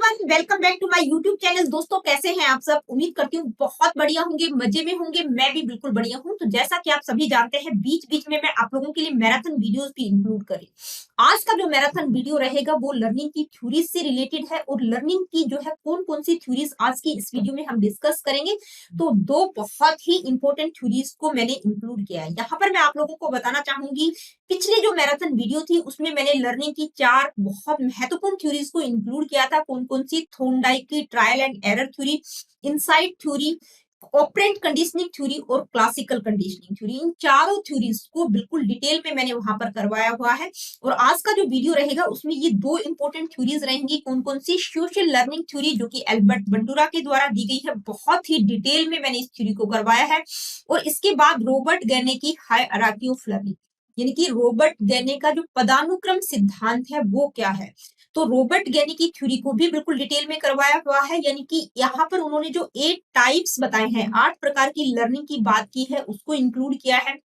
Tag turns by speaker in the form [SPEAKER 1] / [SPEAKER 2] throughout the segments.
[SPEAKER 1] Everyone, welcome back to my YouTube channel. दोस्तों, कैसे हैं आप सब? उम्मीद करती हूँ बहुत बढ़िया होंगे, मजे में होंगे। मैं भी बिल्कुल बढ़िया हूँ। तो जैसा कि आप सभी जानते हैं, बीच बीच में मैं आप लोगों के लिए मैराथन वीडियोस भी इंक्लूड करी। आज का जो मैराथन वीडियो रहेगा वो लर्निंग की थ्योरीज से रिलेटेड है, और लर्निंग की जो है कौन कौन सी थ्योरीज आज की इस वीडियो में हम डिस्कस करेंगे। तो दो बहुत ही इंपॉर्टेंट थ्योरीज को मैंने इंक्लूड किया है यहाँ पर। मैं आप लोगों को बताना चाहूंगी, पिछले जो मैराथन वीडियो थी उसमें मैंने लर्निंग की 4 बहुत महत्वपूर्ण थ्योरीज को इंक्लूड किया था। कौन कौन सी? थॉर्नडाइक की trial and error theory, insight theory, operant conditioning theory और क्लासिकल कंडीशनिंग थ्योरी। इन चारों थ्योरीज को बिल्कुल डिटेल में मैंने वहां पर करवाया हुआ है। और आज का जो वीडियो रहेगा उसमें ये दो इंपॉर्टेंट थ्योरीज रहेंगी। कौन कौन सी? सोशल लर्निंग थ्योरी, जो कि एल्बर्ट बंडूरा के द्वारा दी गई है, बहुत ही डिटेल में मैंने इस थ्योरी को करवाया है। और इसके बाद रॉबर्ट गैने की हायरार्की ऑफ लर्निंग, यानी कि रॉबर्ट गैने का जो पदानुक्रम सिद्धांत है वो क्या है। तो रॉबर्ट गैने की थ्योरी को भी बिल्कुल डिटेल में करवाया हुआ है। यानी कि यहाँ पर उन्होंने जो 8 टाइप्स बताए हैं, 8 प्रकार की लर्निंग की बात की है, उसको इंक्लूड किया है।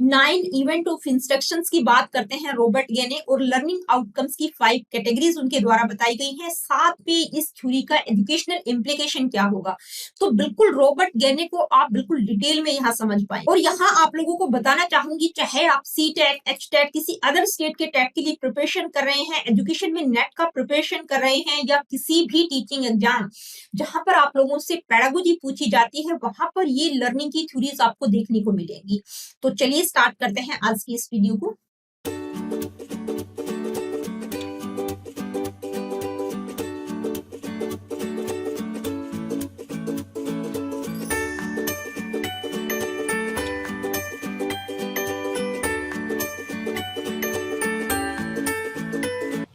[SPEAKER 1] 9 इवेंट ऑफ इंस्ट्रक्शंस की बात करते हैं रॉबर्ट गैने, और लर्निंग आउटकम्स की 5 कैटेगरीज उनके द्वारा बताई गई हैं। साथ में इस थ्योरी का एजुकेशनल इम्प्लीकेशन क्या होगा। तो बिल्कुल रॉबर्ट गैने को आप बिल्कुल डिटेल में यहाँ समझ पाए। और यहाँ आप लोगों को बताना चाहूंगी, चाहे आप सी टेट, एच टेट, किसी अदर स्टेट के टेट के लिए प्रिपरेशन कर रहे हैं, एजुकेशन में नेट का प्रिपरेशन कर रहे हैं, या किसी भी टीचिंग एग्जाम जहां पर आप लोगों से पेडागोजी पूछी जाती है, वहां पर ये लर्निंग की थ्योरीज आपको देखने को मिलेंगी। तो चलिए स्टार्ट करते हैं आज की इस वीडियो को।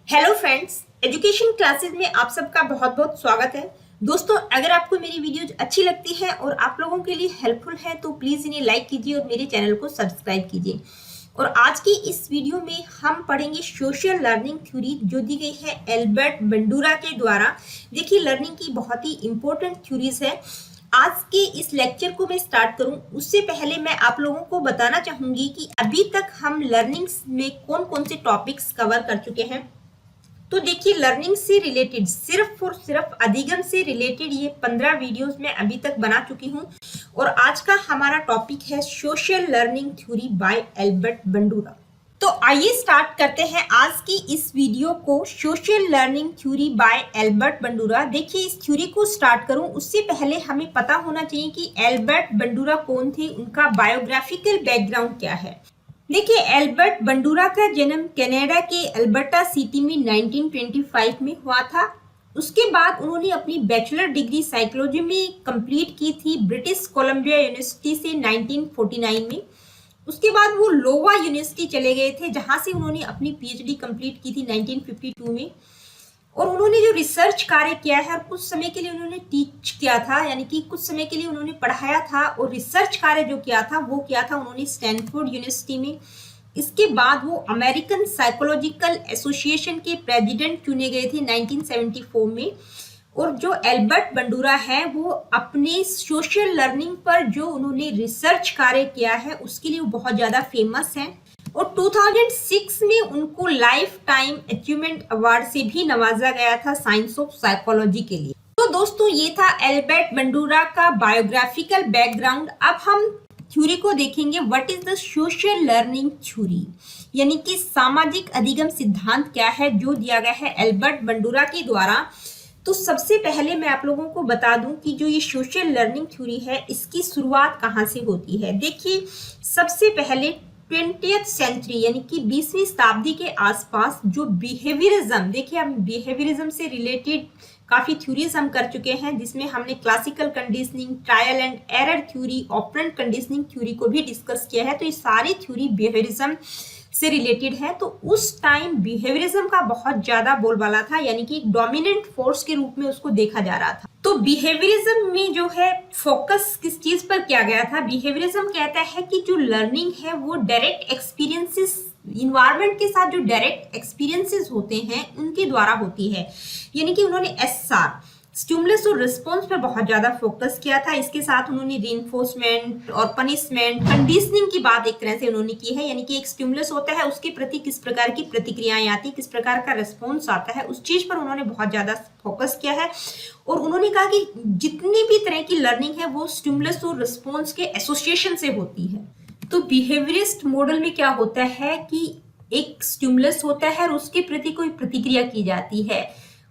[SPEAKER 1] हेलो फ्रेंड्स, एजुकेशन क्लासेस में आप सबका बहुत बहुत स्वागत है। दोस्तों, अगर आपको मेरी वीडियोज अच्छी लगती है और आप लोगों के लिए हेल्पफुल है तो प्लीज इन्हें लाइक कीजिए और मेरे चैनल को सब्सक्राइब कीजिए। और आज की इस वीडियो में हम पढ़ेंगे सोशल लर्निंग थ्योरी, जो दी गई है एल्बर्ट बंडूरा के द्वारा। देखिए, लर्निंग की बहुत ही इंपॉर्टेंट थ्योरीज है। आज के इस लेक्चर को मैं स्टार्ट करूं उससे पहले मैं आप लोगों को बताना चाहूंगी कि अभी तक हम लर्निंग में कौन कौन से टॉपिक्स कवर कर चुके हैं। तो देखिए, लर्निंग से रिलेटेड सिर्फ और सिर्फ अधिगम से रिलेटेड ये 15 वीडियोस मैं अभी तक बना चुकी हूँ। और आज का हमारा टॉपिक है social learning theory by Albert Bandura. तो आइए स्टार्ट करते हैं आज की इस वीडियो को, social learning theory by Albert Bandura. देखिए, इस थ्योरी को स्टार्ट करूं उससे पहले हमें पता होना चाहिए कि एल्बर्ट बंडूरा कौन थे, उनका बायोग्राफिकल बैकग्राउंड क्या है। देखिए, एल्बर्ट बंडूरा का जन्म कनाडा के अल्बर्टा सिटी में 1925 में हुआ था। उसके बाद उन्होंने अपनी बैचलर डिग्री साइकोलॉजी में कंप्लीट की थी ब्रिटिश कोलंबिया यूनिवर्सिटी से 1949 में। उसके बाद वो लोवा यूनिवर्सिटी चले गए थे, जहां से उन्होंने अपनी पीएचडी कंप्लीट की थी 1952 में। और उन्होंने जो रिसर्च कार्य किया है, और कुछ समय के लिए उन्होंने टीच किया था, यानी कि कुछ समय के लिए उन्होंने पढ़ाया था, और रिसर्च कार्य जो किया था वो किया था उन्होंने स्टैनफोर्ड यूनिवर्सिटी में। इसके बाद वो अमेरिकन साइकोलॉजिकल एसोसिएशन के प्रेसिडेंट चुने गए थे 1974 में। और जो एल्बर्ट बंडूरा है वो अपने सोशल लर्निंग पर जो उन्होंने रिसर्च कार्य किया है उसके लिए बहुत ज्यादा फेमस है। और 2006 में उनको लाइफ टाइम अचीवमेंट अवार्ड से भी नवाजा गया था साइंस ऑफ साइकोलॉजी के लिए। तो दोस्तों, ये था एल्बर्ट बंडूरा का बायोग्राफिकल बैकग्राउंड। अब हम थ्योरी को देखेंगे, what is the social learning theory, यानी कि सामाजिक अधिगम सिद्धांत क्या है, जो दिया गया है एल्बर्ट बंडूरा के द्वारा। तो सबसे पहले मैं आप लोगों को बता दूं कि जो ये सोशल लर्निंग थ्योरी है इसकी शुरुआत कहाँ से होती है। देखिए, सबसे पहले 20th सेंचुरी यानी कि 20वीं शताब्दी के आसपास जो बिहेवियरिज्म, देखिए हम बिहेवियरिज्म से रिलेटेड काफी थ्योरीज हम कर चुके हैं, जिसमें हमने classical conditioning, trial and error theory, operant conditioning theory को भी डिस्कस किया है। तो ये सारी थ्योरी बिहेवियरिज्म से रिलेटेड है। तो उस टाइम बिहेवियरिज्म का बहुत ज्यादा बोलबाला था, यानी कि एक डोमिनेंट फोर्स के रूप में उसको देखा जा रहा था। तो बिहेवियरिज्म में जो है फोकस किस चीज पर किया गया था। बिहेवियरिज्म कहता है कि जो लर्निंग है वो डायरेक्ट एक्सपीरियंसेस, इन्वायरमेंट के साथ जो डायरेक्ट एक्सपीरियंसेस होते हैं उनके द्वारा होती है। यानी कि उन्होंने एसआर स्टिमुलस और रिस्पॉन्स पर बहुत ज्यादा फोकस किया था। इसके साथ उन्होंने रीइंफोर्समेंट और पनिशमेंट, कंडीशनिंग की बात एक तरह से उन्होंने की है, यानी कि एक स्टिमुलस होता है उसके प्रति किस प्रकार की प्रतिक्रियाएं आती, किस प्रकार का रिस्पॉन्स आता है, उस चीज पर उन्होंने बहुत ज्यादा फोकस किया है। और उन्होंने कहा कि जितनी भी तरह की लर्निंग है वो स्टिमुलस और रिस्पॉन्स के एसोसिएशन से होती है। तो बिहेवियरिस्ट मॉडल में क्या होता है कि एक स्टिमुलस होता है और उसके प्रति कोई प्रतिक्रिया की जाती है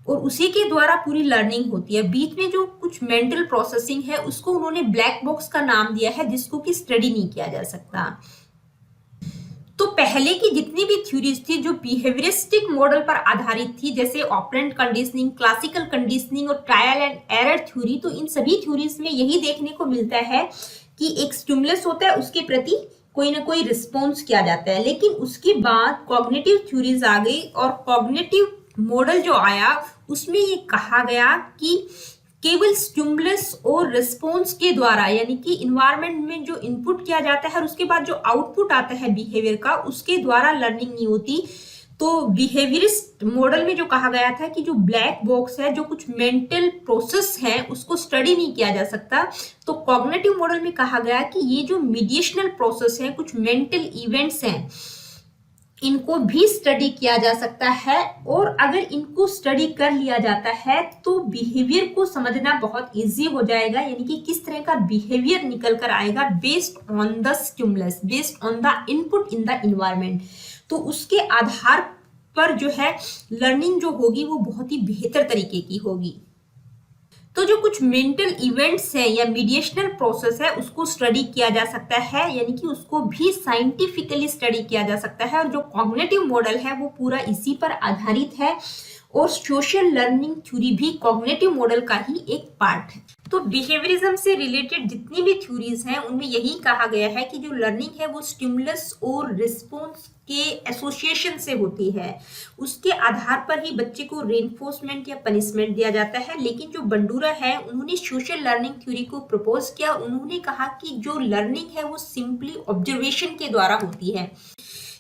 [SPEAKER 1] और उसी के द्वारा पूरी लर्निंग होती है। बीच में जो कुछ मेंटल प्रोसेसिंग है उसको उन्होंने ब्लैक बॉक्स का नाम दिया है, जिसको कि स्टडी नहीं किया जा सकता। तो पहले की जितनी भी थ्योरीज थी जो बिहेवियरिस्टिक मॉडल पर आधारित थी, जैसे ऑपरेंट कंडीशनिंग, क्लासिकल कंडीशनिंग और ट्रायल एंड एरर थ्योरी, तो इन सभी थ्योरीज में यही देखने को मिलता है कि एक स्टिमुलस होता है, उसके प्रति कोई ना कोई रिस्पॉन्स किया जाता है। लेकिन उसके बाद कॉग्निटिव थ्योरीज आ गई और कॉग्निटिव मॉडल जो आया उसमें ये कहा गया कि केवल स्टिमुलस और रिस्पॉन्स के द्वारा, यानी कि इन्वायरमेंट में जो इनपुट किया जाता है और उसके बाद जो आउटपुट आता है बिहेवियर का, उसके द्वारा लर्निंग नहीं होती। तो बिहेवियरिस्ट मॉडल में जो कहा गया था कि जो ब्लैक बॉक्स है, जो कुछ मेंटल प्रोसेस है, उसको स्टडी नहीं किया जा सकता। तो कॉग्निटिव मॉडल में कहा गया कि ये जो मीडिएशनल प्रोसेस है, कुछ मेंटल इवेंट्स हैं, इनको भी स्टडी किया जा सकता है। और अगर इनको स्टडी कर लिया जाता है तो बिहेवियर को समझना बहुत इजी हो जाएगा, यानी कि किस तरह का बिहेवियर निकल कर आएगा based on the stimulus, based on the input in the environment. तो उसके आधार पर जो है लर्निंग जो होगी वो बहुत ही बेहतर तरीके की होगी। तो जो कुछ मेंटल इवेंट्स है या मीडिएशनल प्रोसेस है उसको स्टडी किया जा सकता है, यानी कि उसको भी साइंटिफिकली स्टडी किया जा सकता है। और जो कॉग्निटिव मॉडल है वो पूरा इसी पर आधारित है और सोशल लर्निंग थ्योरी भी कॉग्निटिव मॉडल का ही एक पार्ट है। तो बिहेवियरिज्म से रिलेटेड जितनी भी थ्योरीज हैं उनमें यही कहा गया है कि जो लर्निंग है वो स्टिमुलस और रिस्पॉन्स के एसोसिएशन से होती है, उसके आधार पर ही बच्चे को रेनफोर्समेंट या पनिशमेंट दिया जाता है। लेकिन जो बंडूरा है उन्होंने सोशल लर्निंग थ्योरी को प्रपोज किया। उन्होंने कहा कि जो लर्निंग है वो सिंपली ऑब्जर्वेशन के द्वारा होती है,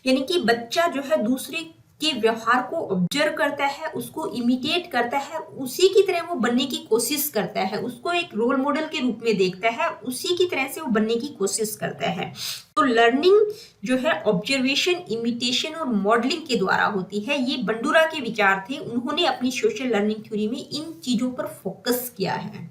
[SPEAKER 1] यानी कि बच्चा जो है दूसरे के व्यवहार को ऑब्जर्व करता है, उसको इमिटेट करता है, उसी की तरह वो बनने की कोशिश करता है, उसको एक रोल मॉडल के रूप में देखता है, उसी की तरह से वो बनने की कोशिश करता है। तो लर्निंग जो है ऑब्जर्वेशन, इमिटेशन और मॉडलिंग के द्वारा होती है। ये बंडूरा के विचार थे। उन्होंने अपनी सोशल लर्निंग थ्योरी में इन चीजों पर फोकस किया है।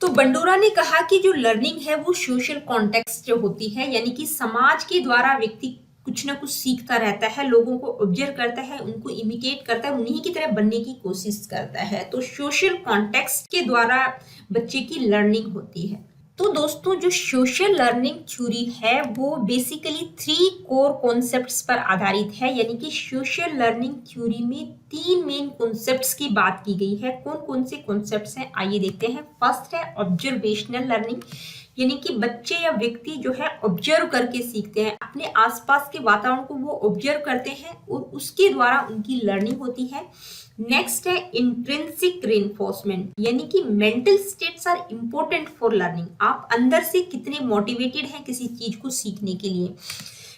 [SPEAKER 1] तो बंडूरा ने कहा कि जो लर्निंग है वो सोशल कॉन्टेक्स्ट जो होती है, यानी कि समाज के द्वारा व्यक्ति कुछ ना कुछ सीखता रहता है, लोगों को ऑब्जर्व करता है, उनको इमिटेट करता है, उन्हीं की तरह बनने की कोशिश करता है। तो सोशल कॉन्टेक्स्ट के द्वारा बच्चे की लर्निंग होती है। तो दोस्तों जो सोशल लर्निंग थ्योरी है वो बेसिकली 3 कोर कॉन्सेप्ट्स पर आधारित है, यानी कि सोशल लर्निंग थ्योरी में 3 मेन कॉन्सेप्ट्स की बात की गई है। कौन कौन से कॉन्सेप्ट्स हैं आइए देखते हैं। फर्स्ट है ऑब्जर्वेशनल लर्निंग, यानी कि बच्चे या व्यक्ति जो है ऑब्जर्व करके सीखते हैं, अपने आसपास के वातावरण को वो ऑब्जर्व करते हैं और उसके द्वारा उनकी लर्निंग होती है। नेक्स्ट है इंट्रिंसिक रेनफोर्समेंट, यानी कि mental states are important for learning. आप अंदर से कितने मोटिवेटेड हैं किसी चीज को सीखने के लिए।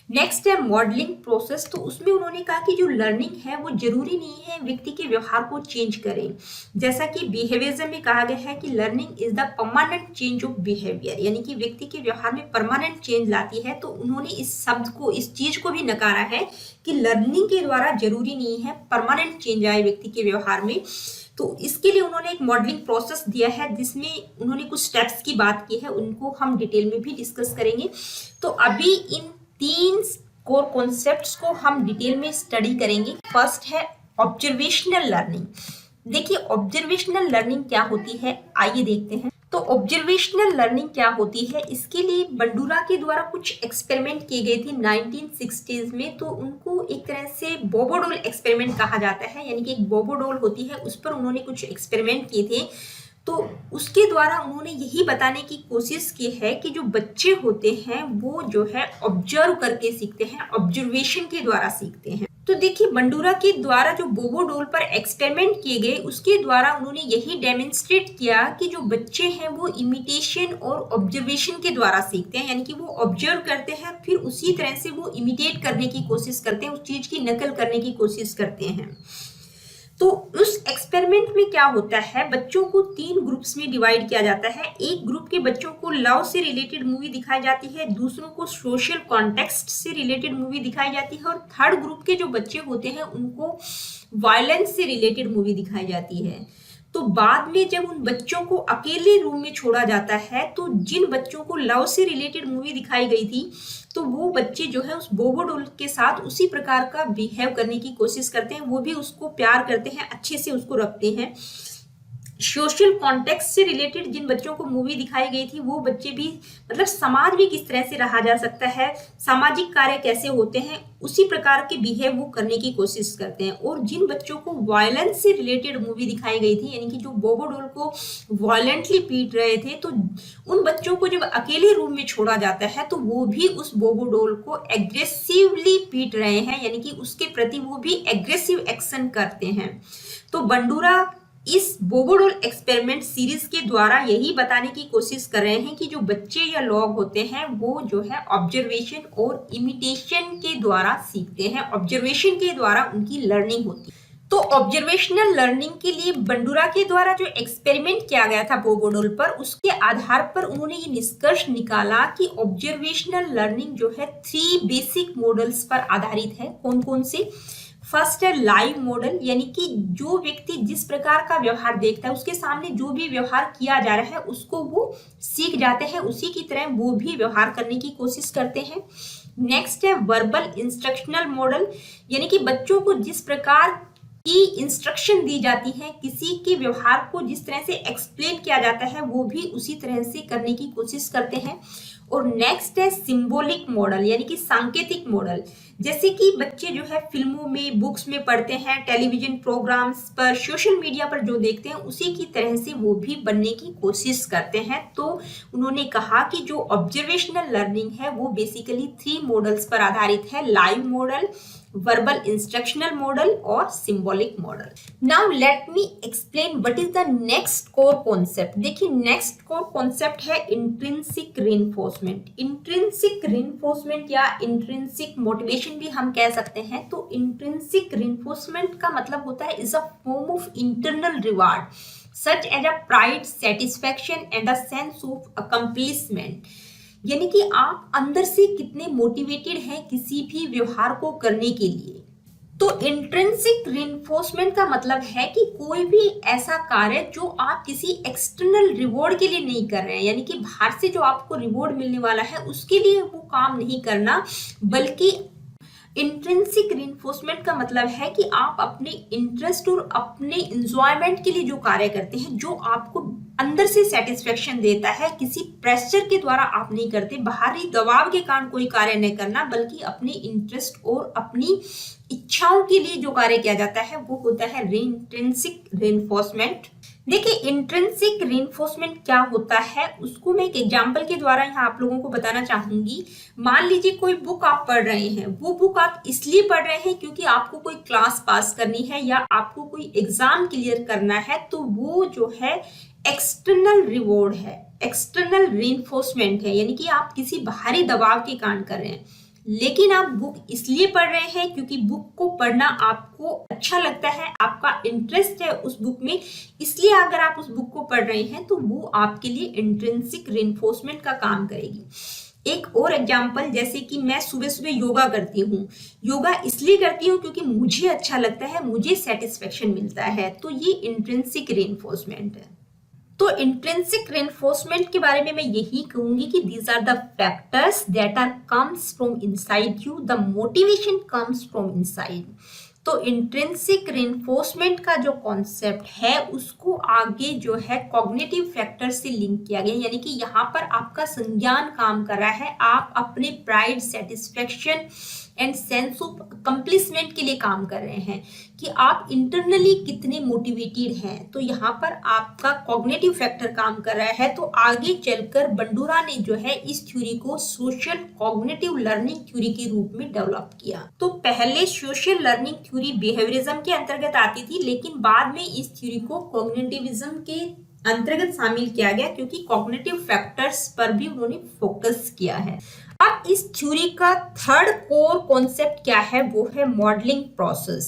[SPEAKER 1] नेक्स्ट है मॉडलिंग प्रोसेस, तो उसमें उन्होंने कहा कि जो लर्निंग है वो जरूरी नहीं है व्यक्ति के व्यवहार को चेंज करे। जैसा कि बिहेवियरिज्म में कहा गया है कि learning is the permanent change of behaviour, यानी कि व्यक्ति के व्यवहार में परमानेंट चेंज लाती है। तो उन्होंने इस शब्द को, इस चीज को भी नकारा है कि लर्निंग के द्वारा जरूरी नहीं है परमानेंट चेंज आए व्यक्ति के व्यवहार में। तो इसके लिए उन्होंने एक मॉडलिंग प्रोसेस दिया है जिसमें उन्होंने कुछ स्टेप्स की बात की है, उनको हम डिटेल में भी डिस्कस करेंगे। तो अभी इन 3 कोर कॉन्सेप्ट्स को हम डिटेल में स्टडी करेंगे। फर्स्ट है ऑब्जर्वेशनल लर्निंग। देखिए ऑब्जर्वेशनल लर्निंग क्या होती है आइए देखते हैं। तो ऑब्जर्वेशनल लर्निंग क्या होती है, इसके लिए बंडूरा के द्वारा कुछ एक्सपेरिमेंट किए गए थे 1960s में। तो उनको एक तरह से बोबोडोल एक्सपेरिमेंट कहा जाता है, यानी कि एक बोबोडोल होती है उस पर उन्होंने कुछ एक्सपेरिमेंट किए थे। तो उसके द्वारा उन्होंने यही बताने की कोशिश की है कि जो बच्चे होते हैं वो जो है ऑब्जर्व करके सीखते हैं, ऑब्जर्वेशन के द्वारा सीखते हैं। तो देखिए बंडूरा के द्वारा जो बोबोडोल पर एक्सपेरिमेंट किए गए उसके द्वारा उन्होंने यही डेमोन्स्ट्रेट किया कि जो बच्चे हैं वो इमिटेशन और ऑब्जर्वेशन के द्वारा सीखते हैं, यानी कि वो ऑब्जर्व करते हैं फिर उसी तरह से वो इमिटेट करने की कोशिश करते हैं, उस चीज की नकल करने की कोशिश करते हैं। तो उस एक्सपेरिमेंट एक्सपेरिमेंट में क्या होता है, बच्चों को 3 ग्रुप्स में डिवाइड किया जाता है। एक ग्रुप के बच्चों को लव से रिलेटेड मूवी दिखाई जाती है, दूसरों को सोशल कॉन्टेक्स्ट से रिलेटेड मूवी दिखाई जाती है, और थर्ड ग्रुप के जो बच्चे होते हैं उनको वायलेंस से रिलेटेड मूवी दिखाई जाती है। तो बाद में जब उन बच्चों को अकेले रूम में छोड़ा जाता है, तो जिन बच्चों को लव से रिलेटेड मूवी दिखाई गई थी, तो वो बच्चे जो है उस बोबो डॉल के साथ उसी प्रकार का बिहेव करने की कोशिश करते हैं, वो भी उसको प्यार करते हैं, अच्छे से उसको रखते हैं। सोशल कॉन्टेक्स्ट से रिलेटेड जिन बच्चों को मूवी दिखाई गई थी, वो बच्चे भी मतलब समाज भी किस तरह से रहा जा सकता है, सामाजिक कार्य कैसे होते हैं, उसी प्रकार के बिहेव वो करने की कोशिश करते हैं। और जिन बच्चों को वायलेंस से रिलेटेड मूवी दिखाई गई थी, यानी कि जो बोबो डॉल को वायलेंटली पीट रहे थे, तो उन बच्चों को जब अकेले रूम में छोड़ा जाता है, तो वो भी उस बोबो डॉल को एग्रेसिवली पीट रहे हैं, यानी कि उसके प्रति वो भी एग्रेसिव एक्शन करते हैं। तो बंडूरा इस बोबो डॉल एक्सपेरिमेंट सीरीज के द्वारा यही बताने की कोशिश कर रहे हैं कि जो बच्चे या लोग होते हैं वो जो है ऑब्जर्वेशन और इमिटेशन के द्वारा सीखते हैं, ऑब्जर्वेशन के द्वारा उनकी लर्निंग होती है। तो ऑब्जर्वेशनल लर्निंग के लिए बंडूरा के द्वारा जो एक्सपेरिमेंट किया गया था बोबो डॉल पर, उसके आधार पर उन्होंने ये निष्कर्ष निकाला कि ऑब्जर्वेशनल लर्निंग जो है 3 बेसिक मॉडल्स पर आधारित है। कौन कौन से? फर्स्ट है लाइव मॉडल, यानी कि जो व्यक्ति जिस प्रकार का व्यवहार देखता है, उसके सामने जो भी व्यवहार किया जा रहा है उसको वो सीख जाते हैं, उसी की तरह वो भी व्यवहार करने की कोशिश करते हैं। नेक्स्ट है वर्बल इंस्ट्रक्शनल मॉडल, यानी कि बच्चों को जिस प्रकार की इंस्ट्रक्शन दी जाती है, किसी के व्यवहार को जिस तरह से एक्सप्लेन किया जाता है, वो भी उसी तरह से करने की कोशिश करते हैं। और नेक्स्ट है सिंबॉलिक मॉडल, यानी कि सांकेतिक मॉडल, जैसे कि बच्चे जो है फिल्मों में, बुक्स में पढ़ते हैं, टेलीविजन प्रोग्राम्स पर, सोशल मीडिया पर जो देखते हैं, उसी की तरह से वो भी बनने की कोशिश करते हैं। तो उन्होंने कहा कि जो ऑब्जर्वेशनल लर्निंग है वो बेसिकली 3 मॉडल्स पर आधारित है, live model, verbal instructional model और symbolic model. Now let me explain what is the next core concept. देखिए next core concept है intrinsic reinforcement. Intrinsic reinforcement या intrinsic motivation भी हम कह सकते हैं। तो intrinsic reinforcement का मतलब होता है is a form of internal reward such as a pride, satisfaction and a sense of accomplishment. यानी कि आप अंदर से कितने मोटिवेटेड हैं किसी भी व्यवहार को करने के लिए। तो इंट्रिंसिक रिइंफोर्समेंट का मतलब है कि कोई भी ऐसा कार्य जो आप किसी एक्सटर्नल रिवॉर्ड के लिए नहीं कर रहे हैं, यानी कि बाहर से जो आपको रिवॉर्ड मिलने वाला है उसके लिए वो काम नहीं करना, बल्कि इंट्रिंसिक रिइंफोर्समेंट का मतलब है कि आप अपने इंटरेस्ट और अपने इंजॉयमेंट के लिए जो कार्य करते हैं, जो आपको अंदर से सेटिस्फेक्शन देता है, किसी प्रेशर के द्वारा आप नहीं करते, बाहरी दबाव के कारण कोई कार्य नहीं करना, बल्कि अपने इंटरेस्ट और अपनी इच्छाओं के लिए जो कार्य किया जाता है वो होता है इंट्रिंसिक रिइंफोर्समेंट। देखिए इंट्रिंसिक रिइंफोर्समेंट क्या होता है उसको मैं एक एग्जांपल के द्वारा यहाँ आप लोगों को बताना चाहूंगी। मान लीजिए कोई बुक आप पढ़ रहे हैं, वो बुक आप इसलिए पढ़ रहे हैं क्योंकि आपको कोई क्लास पास करनी है या आपको कोई एग्जाम क्लियर करना है, तो वो जो है एक्सटर्नल रिवॉर्ड है, एक्सटर्नल रिइंफोर्समेंट है, यानी कि आप किसी बाहरी दबाव के कारण कर रहे हैं। लेकिन आप बुक इसलिए पढ़ रहे हैं क्योंकि बुक को पढ़ना आपको अच्छा लगता है, आपका इंटरेस्ट है उस बुक में, इसलिए अगर आप उस बुक को पढ़ रहे हैं तो वो आपके लिए इंट्रिंसिक रिइंफोर्समेंट का काम करेगी। एक और एग्जांपल, जैसे कि मैं सुबह सुबह योगा करती हूँ, योगा इसलिए करती हूँ क्योंकि मुझे अच्छा लगता है, मुझे सेटिस्फेक्शन मिलता है, तो ये इंट्रिंसिक रिइंफोर्समेंट है। तो इंट्रिंसिक रिइंफोर्समेंट के बारे में मैं यही कहूंगी कि these are the factors that are comes from inside you, the motivation comes from inside. तो इंट्रिंसिक रिइंफोर्समेंट का जो कॉन्सेप्ट है उसको आगे जो है कॉग्निटिव फैक्टर से लिंक किया गया, यानी कि यहाँ पर आपका संज्ञान काम कर रहा है, आप अपने pride, satisfaction and sense of accomplishment के लिए काम कर रहे हैं कि आप इंटरनली कितने मोटिवेटेड हैं। तो यहाँ पर आपका कॉग्निटिव फैक्टर काम कर रहा है। तो आगे चलकर बंडूरा ने जो है इस थ्योरी को सोशल कॉग्निटिव लर्निंग थ्योरी के रूप में डेवलप किया। तो पहले सोशल लर्निंग थ्योरी बिहेवियरिज्म के अंतर्गत आती थी, लेकिन बाद में इस थ्योरी को कॉग्निटिविज्म के अंतर्गत शामिल किया गया क्योंकि कॉग्निटिव फैक्टर्स पर भी उन्होंने फोकस किया है। अब इस थ्योरी का थर्ड कोर कॉन्सेप्ट क्या है, वो है मॉडलिंग प्रोसेस।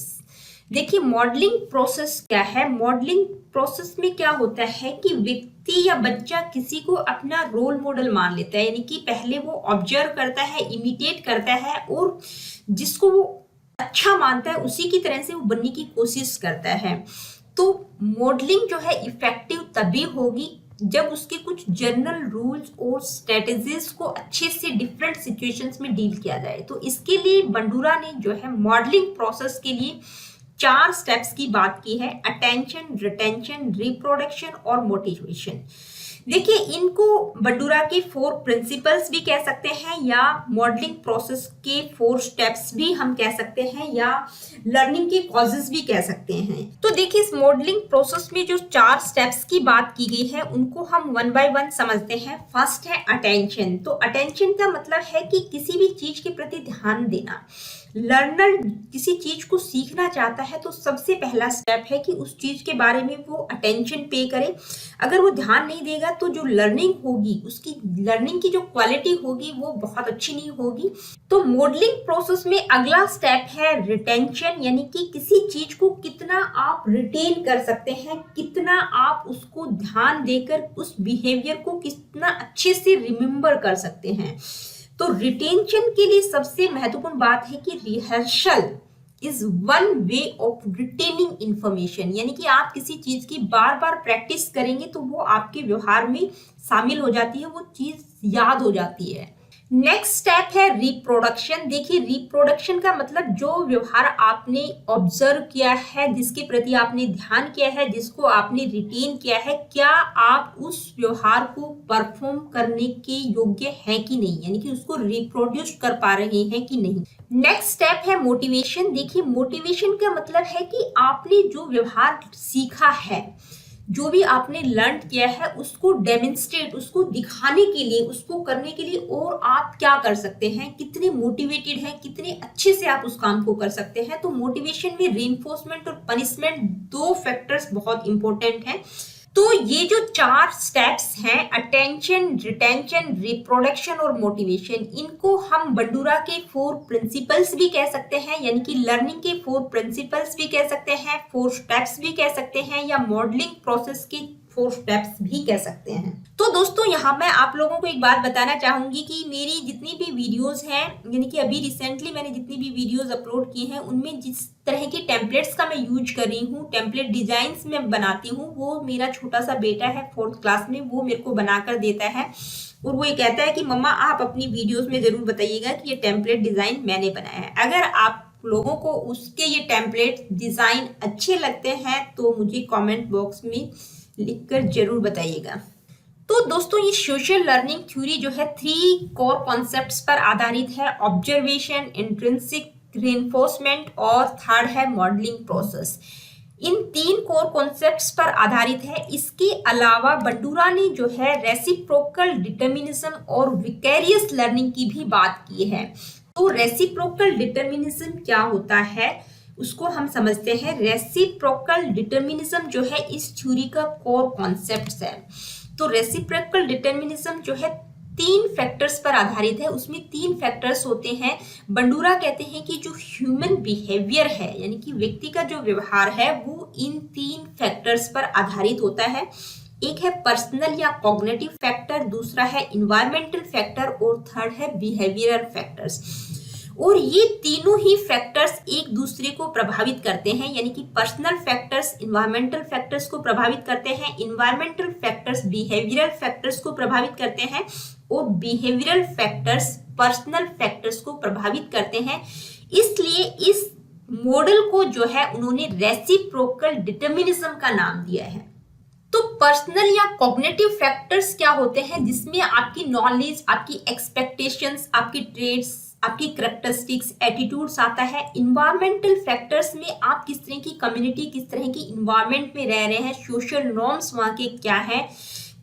[SPEAKER 1] देखिए मॉडलिंग प्रोसेस क्या है। मॉडलिंग प्रोसेस में क्या होता है कि व्यक्ति या बच्चा किसी को अपना रोल मॉडल मान लेता है, यानी कि पहले वो ऑब्जर्व करता है, इमिटेट करता है और जिसको वो अच्छा मानता है उसी की तरह से वो बनने की कोशिश करता है। तो मॉडलिंग जो है इफेक्टिव तभी होगी जब उसके कुछ जनरल रूल्स और स्ट्रेटजीज को अच्छे से डिफरेंट सिचुएशंस में डील किया जाए। तो इसके लिए बंडूरा ने जो है मॉडलिंग प्रोसेस के लिए 4 स्टेप्स की बात की है: अटेंशन, रिटेंशन, रिप्रोडक्शन और मोटिवेशन। देखिए इनको बंडूरा के 4 प्रिंसिपल्स भी कह सकते हैं या मॉडलिंग प्रोसेस के 4 स्टेप्स भी हम कह सकते हैं या लर्निंग के कॉजेस भी कह सकते हैं। तो देखिए इस मॉडलिंग प्रोसेस में जो 4 स्टेप्स की बात की गई है उनको हम वन बाय वन समझते हैं। फर्स्ट है अटेंशन। तो अटेंशन का मतलब है कि किसी भी चीज के प्रति ध्यान देना। लर्नर किसी चीज को सीखना चाहता है तो सबसे पहला स्टेप है कि उस चीज के बारे में वो अटेंशन पे करे। अगर वो ध्यान नहीं देगा तो जो लर्निंग होगी, उसकी लर्निंग की जो क्वालिटी होगी वो बहुत अच्छी नहीं होगी। तो मॉडलिंग प्रोसेस में अगला स्टेप है रिटेंशन, यानी कि किसी चीज को कितना आप रिटेन कर सकते हैं, कितना आप उसको ध्यान देकर उस बिहेवियर को कितना अच्छे से रिमेम्बर कर सकते हैं। तो रिटेंशन के लिए सबसे महत्वपूर्ण बात है कि rehearsal is one way of retaining information, यानी कि आप किसी चीज की बार बार प्रैक्टिस करेंगे तो वो आपके व्यवहार में शामिल हो जाती है, वो चीज याद हो जाती है। नेक्स्ट स्टेप है रिप्रोडक्शन। देखिए रिप्रोडक्शन का मतलब जो व्यवहार आपने ऑब्जर्व किया है, जिसके प्रति आपने ध्यान किया है, जिसको आपने रिटेन किया है, क्या आप उस व्यवहार को परफॉर्म करने के योग्य हैं कि नहीं, यानी कि उसको रिप्रोड्यूस कर पा रहे हैं कि नहीं। नेक्स्ट स्टेप है मोटिवेशन। देखिए मोटिवेशन का मतलब है कि आपने जो व्यवहार सीखा है, जो भी आपने लर्न किया है, उसको डेमोन्स्ट्रेट, उसको दिखाने के लिए, उसको करने के लिए और आप क्या कर सकते हैं, कितने मोटिवेटेड हैं, कितने अच्छे से आप उस काम को कर सकते हैं। तो मोटिवेशन में रीइंफोर्समेंट और पनिशमेंट 2 फैक्टर्स बहुत इंपॉर्टेंट हैं। तो ये जो 4 स्टेप्स हैं, अटेंशन, रिटेंशन, रिप्रोडक्शन और मोटिवेशन, इनको हम बंडूरा के 4 प्रिंसिपल्स भी कह सकते हैं, यानी कि लर्निंग के 4 प्रिंसिपल्स भी कह सकते हैं, 4 स्टेप्स भी कह सकते हैं या मॉडलिंग प्रोसेस के 4 स्टेप्स भी कह सकते हैं। तो दोस्तों यहाँ मैं आप लोगों को एक बात बताना चाहूंगी कि मेरी जितनी भी वीडियोस हैं, यानी कि अभी रिसेंटली मैंने जितनी भी वीडियोस अपलोड की हैं, उनमें जिस तरह के टेम्पलेट्स का मैं यूज कर रही हूँ, टेम्पलेट डिजाइन्स में बनाती हूँ, वो मेरा छोटा सा बेटा है 4th क्लास में, वो मेरे को बनाकर देता है और वो ये कहता है कि मम्मा आप अपनी वीडियोस में जरूर बताइएगा कि ये टेम्पलेट डिजाइन मैंने बनाया है। अगर आप लोगों को उसके ये टेम्पलेट डिजाइन अच्छे लगते हैं तो मुझे कमेंट बॉक्स में लिखकर जरूर बताइएगा। तो दोस्तों ये सोशल लर्निंग थ्योरी जो है 3 कोर कॉन्सेप्ट्स पर आधारित है: ऑब्जर्वेशन, इंट्रिंसिक रीइंफोर्समेंट और थर्ड है मॉडलिंग प्रोसेस। इन 3 कोर कॉन्सेप्ट्स पर आधारित है। इसके अलावा बंडूरा ने जो है रेसिप्रोकल डिटर्मिनिज्म और विकेरियस लर्निंग की भी बात की है। तो रेसिप्रोकल डिटर्मिनिज्म क्या होता है उसको हम समझते हैं। रेसिप्रोकल डिटर्मिनिज्म जो है इस थ्योरी का कोर कॉन्सेप्ट है। तो रेसिप्रोकल डिटर्मिनिज्म जो है 3 फैक्टर्स पर आधारित है। उसमें 3 फैक्टर्स होते हैं। बंडूरा कहते हैं कि जो ह्यूमन बिहेवियर है, यानी कि व्यक्ति का जो व्यवहार है, वो इन 3 फैक्टर्स पर आधारित होता है। एक है पर्सनल या कॉग्निटिव फैक्टर, दूसरा है इन्वायरमेंटल फैक्टर और थर्ड है बिहेवियरल फैक्टर्स। और ये तीनों ही फैक्टर्स एक दूसरे को प्रभावित करते हैं, यानी कि पर्सनल फैक्टर्स इन्वायरमेंटल फैक्टर्स को प्रभावित करते हैं, इन्वायरमेंटल फैक्टर्स बिहेवियरल फैक्टर्स को प्रभावित करते हैं और बिहेवियरल फैक्टर्स पर्सनल फैक्टर्स को प्रभावित करते हैं। इसलिए इस मॉडल को जो है उन्होंने रेसिप्रोकल डिटर्मिनिज्म का नाम दिया है। तो पर्सनल या कॉग्निटिव फैक्टर्स क्या होते हैं, जिसमें आपकी नॉलेज, आपकी एक्सपेक्टेशंस, आपकी ट्रेड्स, आपकी करैक्टरिस्टिक्स, एटीट्यूड्स आता है। इन्वायरमेंटल फैक्टर्स में आप किस तरह की कम्युनिटी, किस तरह की इन्वायरमेंट में रह रहे हैं, सोशल नॉर्म्स वहाँ के क्या है,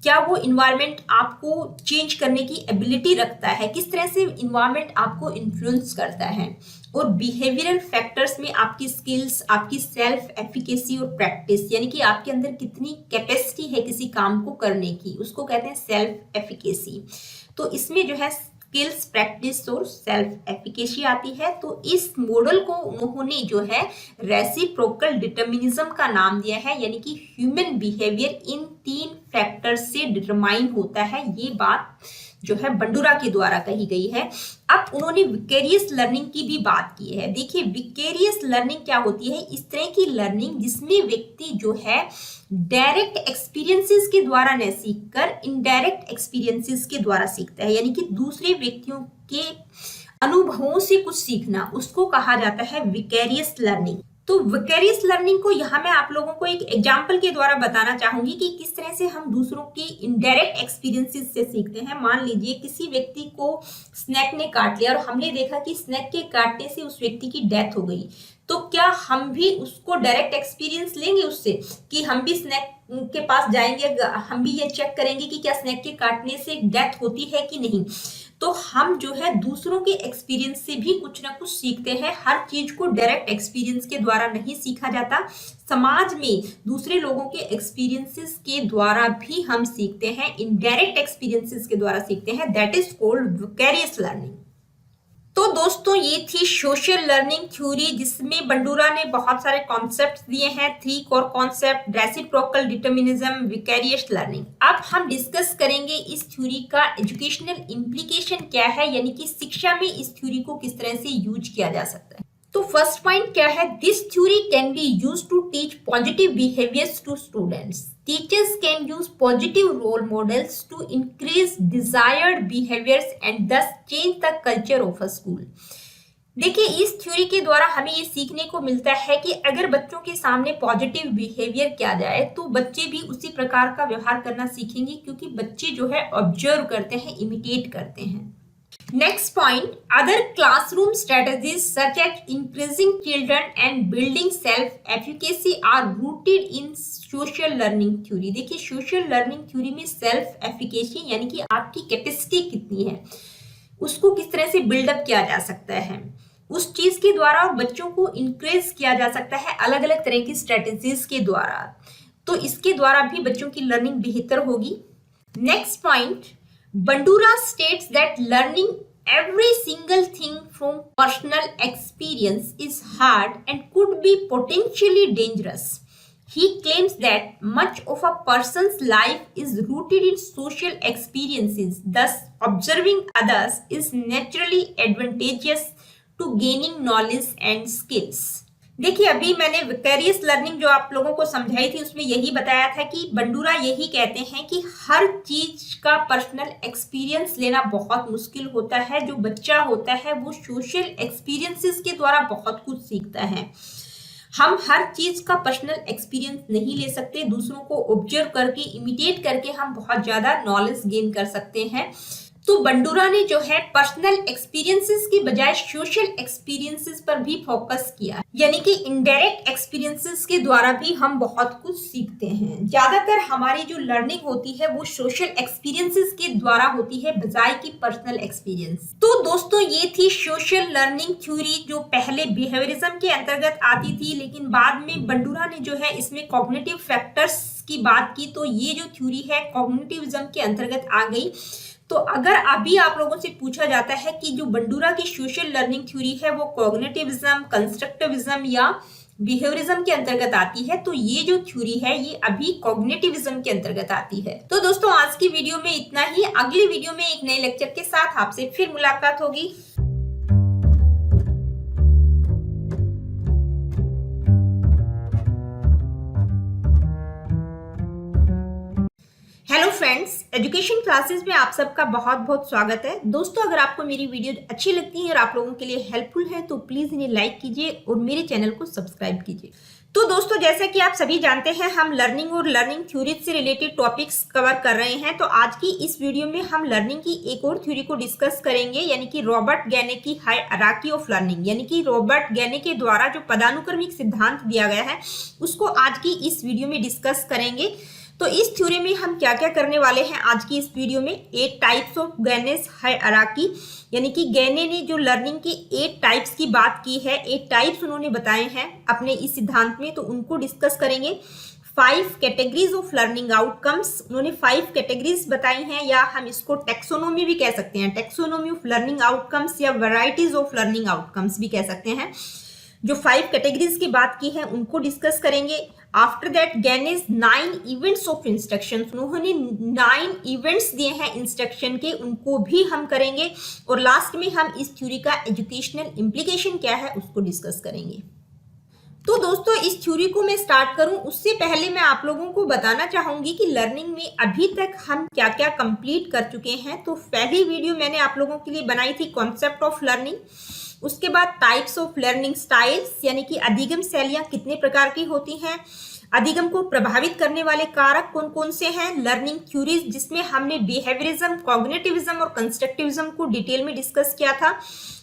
[SPEAKER 1] क्या वो इन्वायरमेंट आपको चेंज करने की एबिलिटी रखता है, किस तरह से इन्वायरमेंट आपको इन्फ्लुएंस करता है। और बिहेवियरल फैक्टर्स में आपकी स्किल्स, आपकी सेल्फ एफिकेसी और प्रैक्टिस, यानी कि आपके अंदर कितनी कैपेसिटी है किसी काम को करने की, उसको कहते हैं सेल्फ एफिकेसी। तो इसमें जो है स्किल्स, प्रैक्टिस और सेल्फ एफिकेसी आती है। तो इस मॉडल को उन्होंने जो है रेसिप्रोकल डिटर्मिनिज्म का नाम दिया है, यानी कि ह्यूमन बिहेवियर इन 3 फैक्टर्स से डिटरमाइन होता है। ये बात जो है बंडूरा के द्वारा कही गई है। अब उन्होंने विकेरियस लर्निंग की भी बात की है। देखिए विकेरियस लर्निंग क्या होती है, इस तरह की लर्निंग जिसमें व्यक्ति जो है डायरेक्ट एक्सपीरियंसेस के द्वारा न सीखकर इनडायरेक्ट एक्सपीरियंसेस के द्वारा सीखता है, यानी कि दूसरे व्यक्तियों के अनुभवों से कुछ सीखना, उसको कहा जाता है विकेरियस लर्निंग। तो विकेरियस लर्निंग को यहाँ मैं आप लोगों को एक एग्जाम्पल के द्वारा बताना चाहूंगी कि किस तरह से हम दूसरों की इनडायरेक्ट एक्सपीरियंसेस से सीखते हैं। मान लीजिए किसी व्यक्ति को स्नेक ने काट लिया और हमने देखा कि स्नेक के काटने से उस व्यक्ति की डेथ हो गई, तो क्या हम भी उसको डायरेक्ट एक्सपीरियंस लेंगे उससे कि हम भी स्नेक के पास जाएंगे, हम भी ये चेक करेंगे कि क्या स्नेक के काटने से डेथ होती है कि नहीं। तो हम जो है दूसरों के एक्सपीरियंस से भी कुछ ना कुछ सीखते हैं। हर चीज को डायरेक्ट एक्सपीरियंस के द्वारा नहीं सीखा जाता, समाज में दूसरे लोगों के एक्सपीरियंसेस के द्वारा भी हम सीखते हैं, इनडायरेक्ट एक्सपीरियंसेस के द्वारा सीखते हैं। That is called vicarious learning. तो दोस्तों ये थी सोशल लर्निंग थ्योरी, जिसमें बंडूरा ने बहुत सारे कॉन्सेप्ट्स दिए हैं, 3 core concept, reciprocal determinism, vicarious learning. अब हम डिस्कस करेंगे इस थ्योरी का एजुकेशनल इम्प्लीकेशन क्या है, यानी कि शिक्षा में इस थ्योरी को किस तरह से यूज किया जा सकता है। तो फर्स्ट पॉइंट क्या है, this theory can be used to teach positive behaviours to students. Teachers can use positive role models to increase desired behaviors and thus change the culture of a school. देखिए इस theory के द्वारा हमें ये सीखने को मिलता है कि अगर बच्चों के सामने पॉजिटिव बिहेवियर किया जाए तो बच्चे भी उसी प्रकार का व्यवहार करना सीखेंगे, क्योंकि बच्चे जो है ऑब्जर्व करते हैं, इमिटेट करते हैं। Next point, other classroom strategies such as increasing children and building self-efficacy are rooted in social learning theory. देखिए social learning theory में self-efficacy यानी कि आपकी कैपेसिटी कितनी है, उसको किस तरह से बिल्डअप किया जा सकता है, उस चीज के द्वारा बच्चों को इंक्रेज किया जा सकता है अलग अलग तरह की स्ट्रेटेजीज के द्वारा। तो इसके द्वारा भी बच्चों की लर्निंग बेहतर होगी। Next point, Bandura states that learning every single thing from personal experience is hard and could be potentially dangerous. He claims that much of a person's life is rooted in social experiences. Thus, observing others is naturally advantageous to gaining knowledge and skills. देखिए अभी मैंने vicarious learning जो आप लोगों को समझाई थी उसमें यही बताया था कि बंडूरा यही कहते हैं कि हर चीज का पर्सनल एक्सपीरियंस लेना बहुत मुश्किल होता है। जो बच्चा होता है वो सोशल एक्सपीरियंसेस के द्वारा बहुत कुछ सीखता है। हम हर चीज का पर्सनल एक्सपीरियंस नहीं ले सकते, दूसरों को ऑब्जर्व करके इमिटेट करके हम बहुत ज्यादा नॉलेज गेन कर सकते हैं। तो बंडूरा ने जो है पर्सनल एक्सपीरियंसेस की बजाय सोशल एक्सपीरियंसेस पर भी फोकस किया, यानी कि इनडायरेक्ट एक्सपीरियंसेस के द्वारा भी हम बहुत कुछ सीखते हैं। ज्यादातर हमारी जो लर्निंग होती है वो सोशल एक्सपीरियंसेस के द्वारा होती है बजाय की पर्सनल एक्सपीरियंस। तो दोस्तों ये थी सोशल लर्निंग थ्योरी, जो पहले बिहेवियरिज्म के अंतर्गत आती थी, लेकिन बाद में बंडूरा ने जो है इसमें कॉग्निटिव फैक्टर्स की बात की, तो ये जो थ्योरी है कॉग्निटिविज्म के अंतर्गत आ गई। तो अगर अभी आप लोगों से पूछा जाता है कि जो बंडूरा की सोशल लर्निंग थ्योरी है वो कॉग्निटिविज्म, कंस्ट्रक्टिविज्म या बिहेवियरिज्म के अंतर्गत आती है, तो ये जो थ्योरी है ये अभी कॉग्निटिविज्म के अंतर्गत आती है। तो दोस्तों आज की वीडियो में इतना ही। अगली वीडियो में एक नए लेक्चर के साथ आपसे फिर मुलाकात होगी। हेलो फ्रेंड्स, एजुकेशन क्लासेस में आप सबका बहुत बहुत स्वागत है। दोस्तों अगर आपको मेरी वीडियो अच्छी लगती है और आप लोगों के लिए हेल्पफुल है तो प्लीज इन्हें लाइक कीजिए और मेरे चैनल को सब्सक्राइब कीजिए। तो दोस्तों जैसा कि आप सभी जानते हैं हम लर्निंग और लर्निंग थ्योरीज से रिलेटेड टॉपिक्स कवर कर रहे हैं। तो आज की इस वीडियो में हम लर्निंग की एक और थ्योरी को डिस्कस करेंगे, यानी कि रॉबर्ट गैने की हायरार्की ऑफ लर्निंग, यानी कि रॉबर्ट गैने के द्वारा जो पदानुक्रमिक सिद्धांत दिया गया है उसको आज की इस वीडियो में डिस्कस करेंगे। तो इस थ्योरी में हम क्या क्या करने वाले हैं आज की इस वीडियो में, 8 टाइप्स ऑफ गैनेस हायरार्की, यानी कि गैने ने जो लर्निंग के 8 टाइप्स की बात की है, 8 टाइप्स उन्होंने बताए हैं अपने इस सिद्धांत में, तो उनको डिस्कस करेंगे। 5 कैटेगरीज ऑफ लर्निंग आउटकम्स, उन्होंने 5 कैटेगरीज बताई हैं, या हम इसको टेक्सोनोमी भी कह सकते हैं, टेक्सोनोमी ऑफ लर्निंग आउटकम्स या वैरायटीज ऑफ लर्निंग आउटकम्स भी कह सकते हैं। जो 5 कैटेगरीज की बात की है उनको डिस्कस करेंगे। After that Gagne 9 events of instruction, उन्होंने 9 इवेंट्स दिए हैं इंस्ट्रक्शन के, उनको भी हम करेंगे। और लास्ट में हम इस थ्योरी का एजुकेशनल इम्प्लीकेशन क्या है उसको डिस्कस करेंगे। तो दोस्तों, इस थ्योरी को मैं स्टार्ट करूं उससे पहले मैं आप लोगों को बताना चाहूंगी कि लर्निंग में अभी तक हम क्या क्या कंप्लीट कर चुके हैं। तो पहली वीडियो मैंने आप लोगों के लिए बनाई थी कॉन्सेप्ट ऑफ लर्निंग, उसके बाद टाइप्स ऑफ लर्निंग स्टाइल्स, यानी कि अधिगम शैलियां कितने प्रकार की होती हैं, अधिगम को प्रभावित करने वाले कारक कौन कौन से हैं, लर्निंग थ्योरीज जिसमें हमने बिहेवियरिज्म, कॉग्निटिविज्म और कंस्ट्रक्टिविज्म को डिटेल में डिस्कस किया था।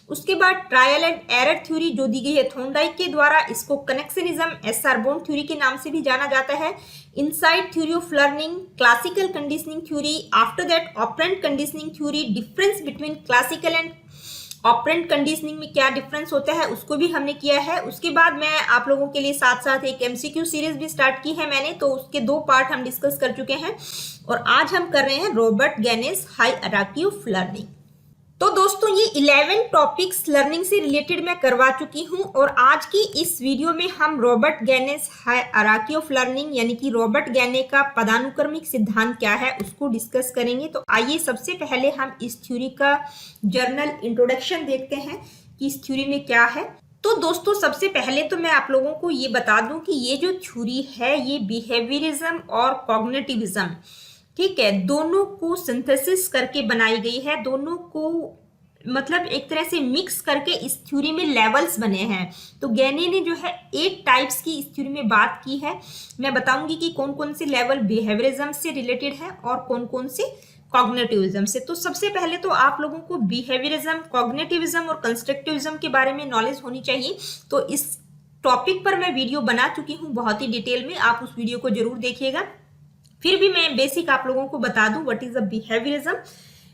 [SPEAKER 1] उसके बाद ट्रायल एंड एरर थ्योरी जो दी गई है थॉर्नडाइक के द्वारा, इसको कनेक्शनिज्म, एस सारबोन थ्योरी के नाम से भी जाना जाता है। Inside theory of learning, classical conditioning theory, after that operant conditioning theory, difference between classical and operant conditioning में क्या डिफरेंस होता है उसको भी हमने किया है। उसके बाद मैं आप लोगों के लिए साथ साथ एक एमसीक्यू सीरीज भी स्टार्ट की है मैंने, तो उसके 2 पार्ट हम डिस्कस कर चुके हैं। और आज हम कर रहे हैं रॉबर्ट गैनेज हायरार्की ऑफ लर्निंग। तो दोस्तों, ये 11 टॉपिक्स लर्निंग से रिलेटेड मैं करवा चुकी हूं, और आज की इस वीडियो में हम रॉबर्ट गैनेज हायरार्की ऑफ लर्निंग यानी कि रॉबर्ट गैने का पदानुक्रमिक सिद्धांत क्या है उसको डिस्कस करेंगे। तो आइए सबसे पहले हम इस थ्योरी का जर्नल इंट्रोडक्शन देखते हैं कि इस थ्योरी में क्या है। तो दोस्तों, सबसे पहले तो मैं आप लोगों को ये बता दूं कि ये जो थ्योरी है ये बिहेवियरिज्म और कॉग्निटिविज्म, ठीक है, दोनों को सिंथेसिस करके बनाई गई है, दोनों को मतलब एक तरह से मिक्स करके इस थ्योरी में लेवल्स बने हैं। तो गैने ने जो है 8 टाइप्स की इस थ्योरी में बात की है। मैं बताऊंगी कि कौन कौन से लेवल बिहेवियरिज्म से रिलेटेड है और कौन कौन से कॉग्निटिविज्म से। तो सबसे पहले तो आप लोगों को बिहेवियरिज्म, कॉग्निटिविज्म और कंस्ट्रक्टिविज्म के बारे में नॉलेज होनी चाहिए। तो इस टॉपिक पर मैं वीडियो बना चुकी हूँ बहुत ही डिटेल में, आप उस वीडियो को जरूर देखिएगा। फिर भी मैं बेसिक आप लोगों को बता दूं what is a behaviourism.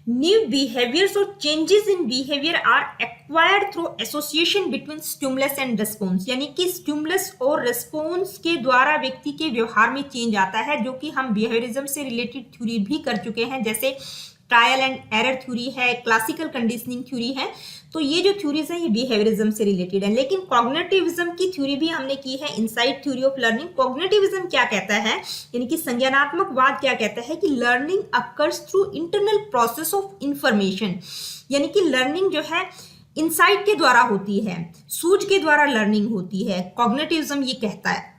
[SPEAKER 1] New behaviours और changes in behaviour are acquired through association between stimulus and response, यानी कि स्टिमुलस और रिस्पॉन्स के द्वारा व्यक्ति के व्यवहार में चेंज आता है, जो कि हम बिहेवियरिज्म से रिलेटेड थ्योरी भी कर चुके हैं, जैसे ट्रायल एंड एरर थ्योरी है, क्लासिकल कंडीशनिंग थ्योरी है। तो ये जो थ्योरीज है ये बिहेवियरिज्म से रिलेटेड है। लेकिन कॉग्निटिविज्म की थ्योरी भी हमने की है, inside theory of learning. Cognitivism क्या कहता है, यानी कि संज्ञानात्मकवाद क्या कहता है कि learning occurs through internal process of information, यानी कि लर्निंग जो है इनसाइट के द्वारा होती है, सूझ के द्वारा लर्निंग होती है, कॉग्निटिविज्म ये कहता है।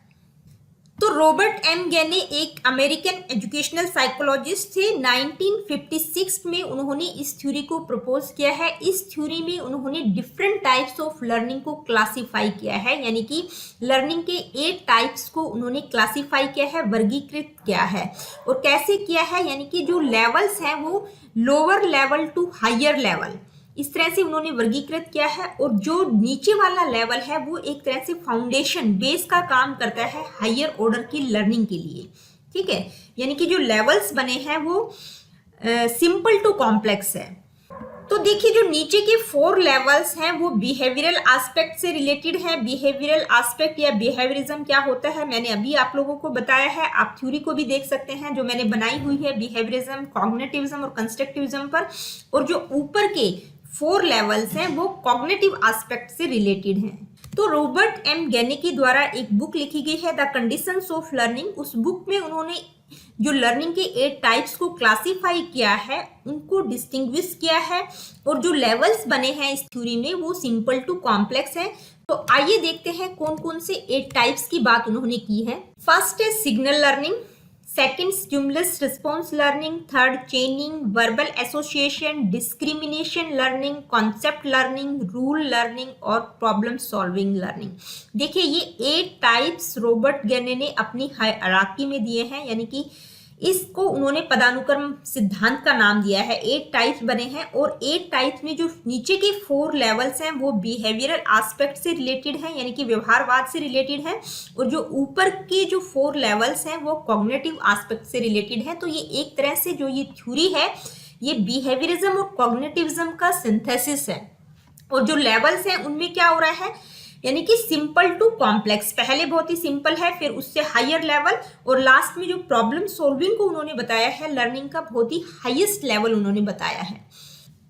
[SPEAKER 1] तो रॉबर्ट एम गैने एक अमेरिकन एजुकेशनल साइकोलॉजिस्ट थे। 1956 में उन्होंने इस थ्योरी को प्रपोज किया है। इस थ्योरी में उन्होंने डिफरेंट टाइप्स ऑफ लर्निंग को क्लासिफाई किया है, यानी कि लर्निंग के 8 टाइप्स को उन्होंने क्लासिफाई किया है, वर्गीकृत किया है। और कैसे किया है, यानी कि जो लेवल्स हैं वो lower level to higher level, इस तरह से उन्होंने वर्गीकृत किया है। और जो नीचे वाला लेवल है वो एक तरह से फाउंडेशन, बेस का काम करता है हायर ऑर्डर की लर्निंग के लिए, ठीक है। यानी कि जो लेवल्स बने हैं वो सिंपल टू कॉम्प्लेक्स है। तो देखिए, जो नीचे के 4 लेवल्स हैं वो बिहेवियरल एस्पेक्ट से रिलेटेड है। बिहेवियरल एस्पेक्ट या बिहेवियरिज्म क्या होता है मैंने अभी आप लोगों को बताया है, आप थ्योरी को भी देख सकते हैं जो मैंने बनाई हुई है बिहेवियरिज्म, कॉग्निटिविज्म और कंस्ट्रक्टिविज्म पर। और जो ऊपर के 4 लेवल्स हैं वो कॉग्निटिव एस्पेक्ट से रिलेटेड हैं। तो रॉबर्ट एम गैने के द्वारा एक बुक लिखी गई है द कंडीशंस ऑफ लर्निंग। उस बुक में उन्होंने जो लर्निंग के 8 टाइप्स को क्लासिफाई किया है, उनको डिस्टिंग्विश किया है। और जो लेवल्स बने हैं इस थ्योरी में वो सिंपल टू कॉम्प्लेक्स है। तो आइए देखते हैं कौन कौन से 8 टाइप्स की बात उन्होंने की है। फर्स्ट है signal learning, second stimulus response learning, third चेनिंग, verbal association, discrimination learning, concept learning, rule learning और प्रॉब्लम सॉल्विंग लर्निंग। देखिए, ये 8 टाइप्स रॉबर्ट गैने ने अपनी हायरार्की में दिए हैं, यानी कि इसको उन्होंने पदानुक्रम सिद्धांत का नाम दिया है। 8 टाइप्स बने हैं और 8 टाइप्स में जो नीचे के 4 लेवल्स हैं वो बिहेवियरल एस्पेक्ट से रिलेटेड हैं, यानी कि व्यवहारवाद से रिलेटेड है। और जो ऊपर के जो 4 लेवल्स हैं वो कॉग्निटिव एस्पेक्ट से रिलेटेड है। तो ये एक तरह से जो ये थ्योरी है ये बिहेवियरिज्म और कॉग्निटिविज्म का सिंथेसिस है। और जो लेवल्स हैं उनमें क्या हो रहा है, यानी कि सिंपल टू कॉम्प्लेक्स, पहले बहुत ही सिंपल है, फिर उससे हायर लेवल, और लास्ट में जो प्रॉब्लम सॉल्विंग को उन्होंने बताया है लर्निंग का बहुत ही हाईएस्ट लेवल उन्होंने बताया है।